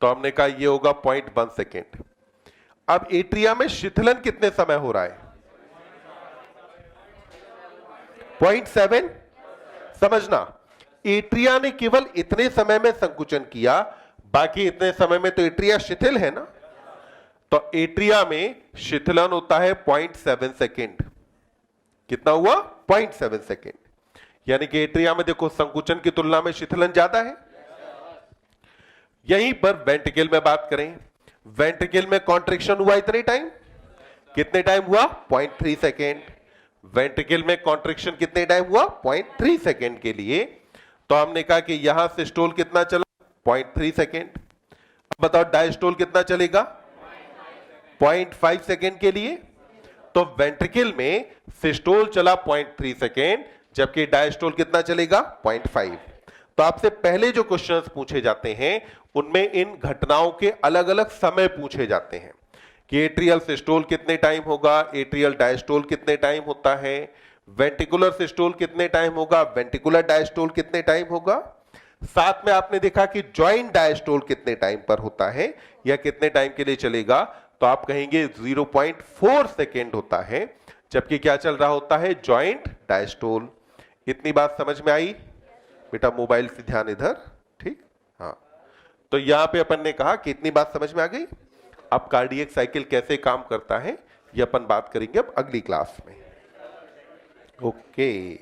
Speaker 1: तो हमने कहा ये होगा 0.1 सेकेंड। अब एट्रिया में शिथिलन कितने समय हो रहा है? 0.7। समझना, एट्रिया ने केवल इतने समय में संकुचन किया, बाकी इतने समय में तो एट्रिया शिथिल है ना। तो एट्रिया में शिथिलन होता है 0.7 सेकेंड। कितना हुआ? 0.7 सेकेंड। यानी कि एट्रिया में देखो संकुचन की तुलना में शिथिलन ज्यादा है। यहीं पर वेंट्रिकल में बात करें, वेंट्रिकल में कॉन्ट्रिक्शन हुआ इतने टाइम। कितने टाइम हुआ? 0.3 सेकेंड। वेंट्रिकल में कॉन्ट्रिक्शन कितने टाइम हुआ? 0.3 सेकेंड के लिए। तो हमने कहा कि यहां सिस्टोल कितना चला? 0.3 सेकेंड। अब बताओ डायस्टोल कितना चलेगा? 0.5 सेकेंड के लिए। तो वेंट्रिकल में सिस्टोल चला 0.3 सेकेंड, जबकि डायस्टोल कितना चलेगा? 0.5। तो आपसे पहले जो क्वेश्चंस पूछे जाते हैं उनमें इन घटनाओं के अलग अलग समय पूछे जाते हैं कि एट्रियल सिस्टोल कितने टाइम होगा, एट्रियल डायस्टोल कितने टाइम होता है, वेंट्रिकुलर सिस्टोल कितने टाइम होगा, वेंट्रिकुलर डायस्टोल कितने टाइम होगा। साथ में आपने देखा कि जॉइंट डायस्टोल कितने टाइम पर होता है या कितने टाइम के लिए चलेगा। तो आप कहेंगे 0.4 सेकेंड होता है, जबकि क्या चल रहा होता है? Joint diastole. इतनी बात समझ में आई? बेटा मोबाइल से ध्यान इधर, ठीक? हाँ, तो यहां पे अपन ने कहा कि इतनी बात समझ में आ गई। अब कार्डियक साइकिल कैसे काम करता है ये अपन बात करेंगे अब अगली क्लास में। ओके।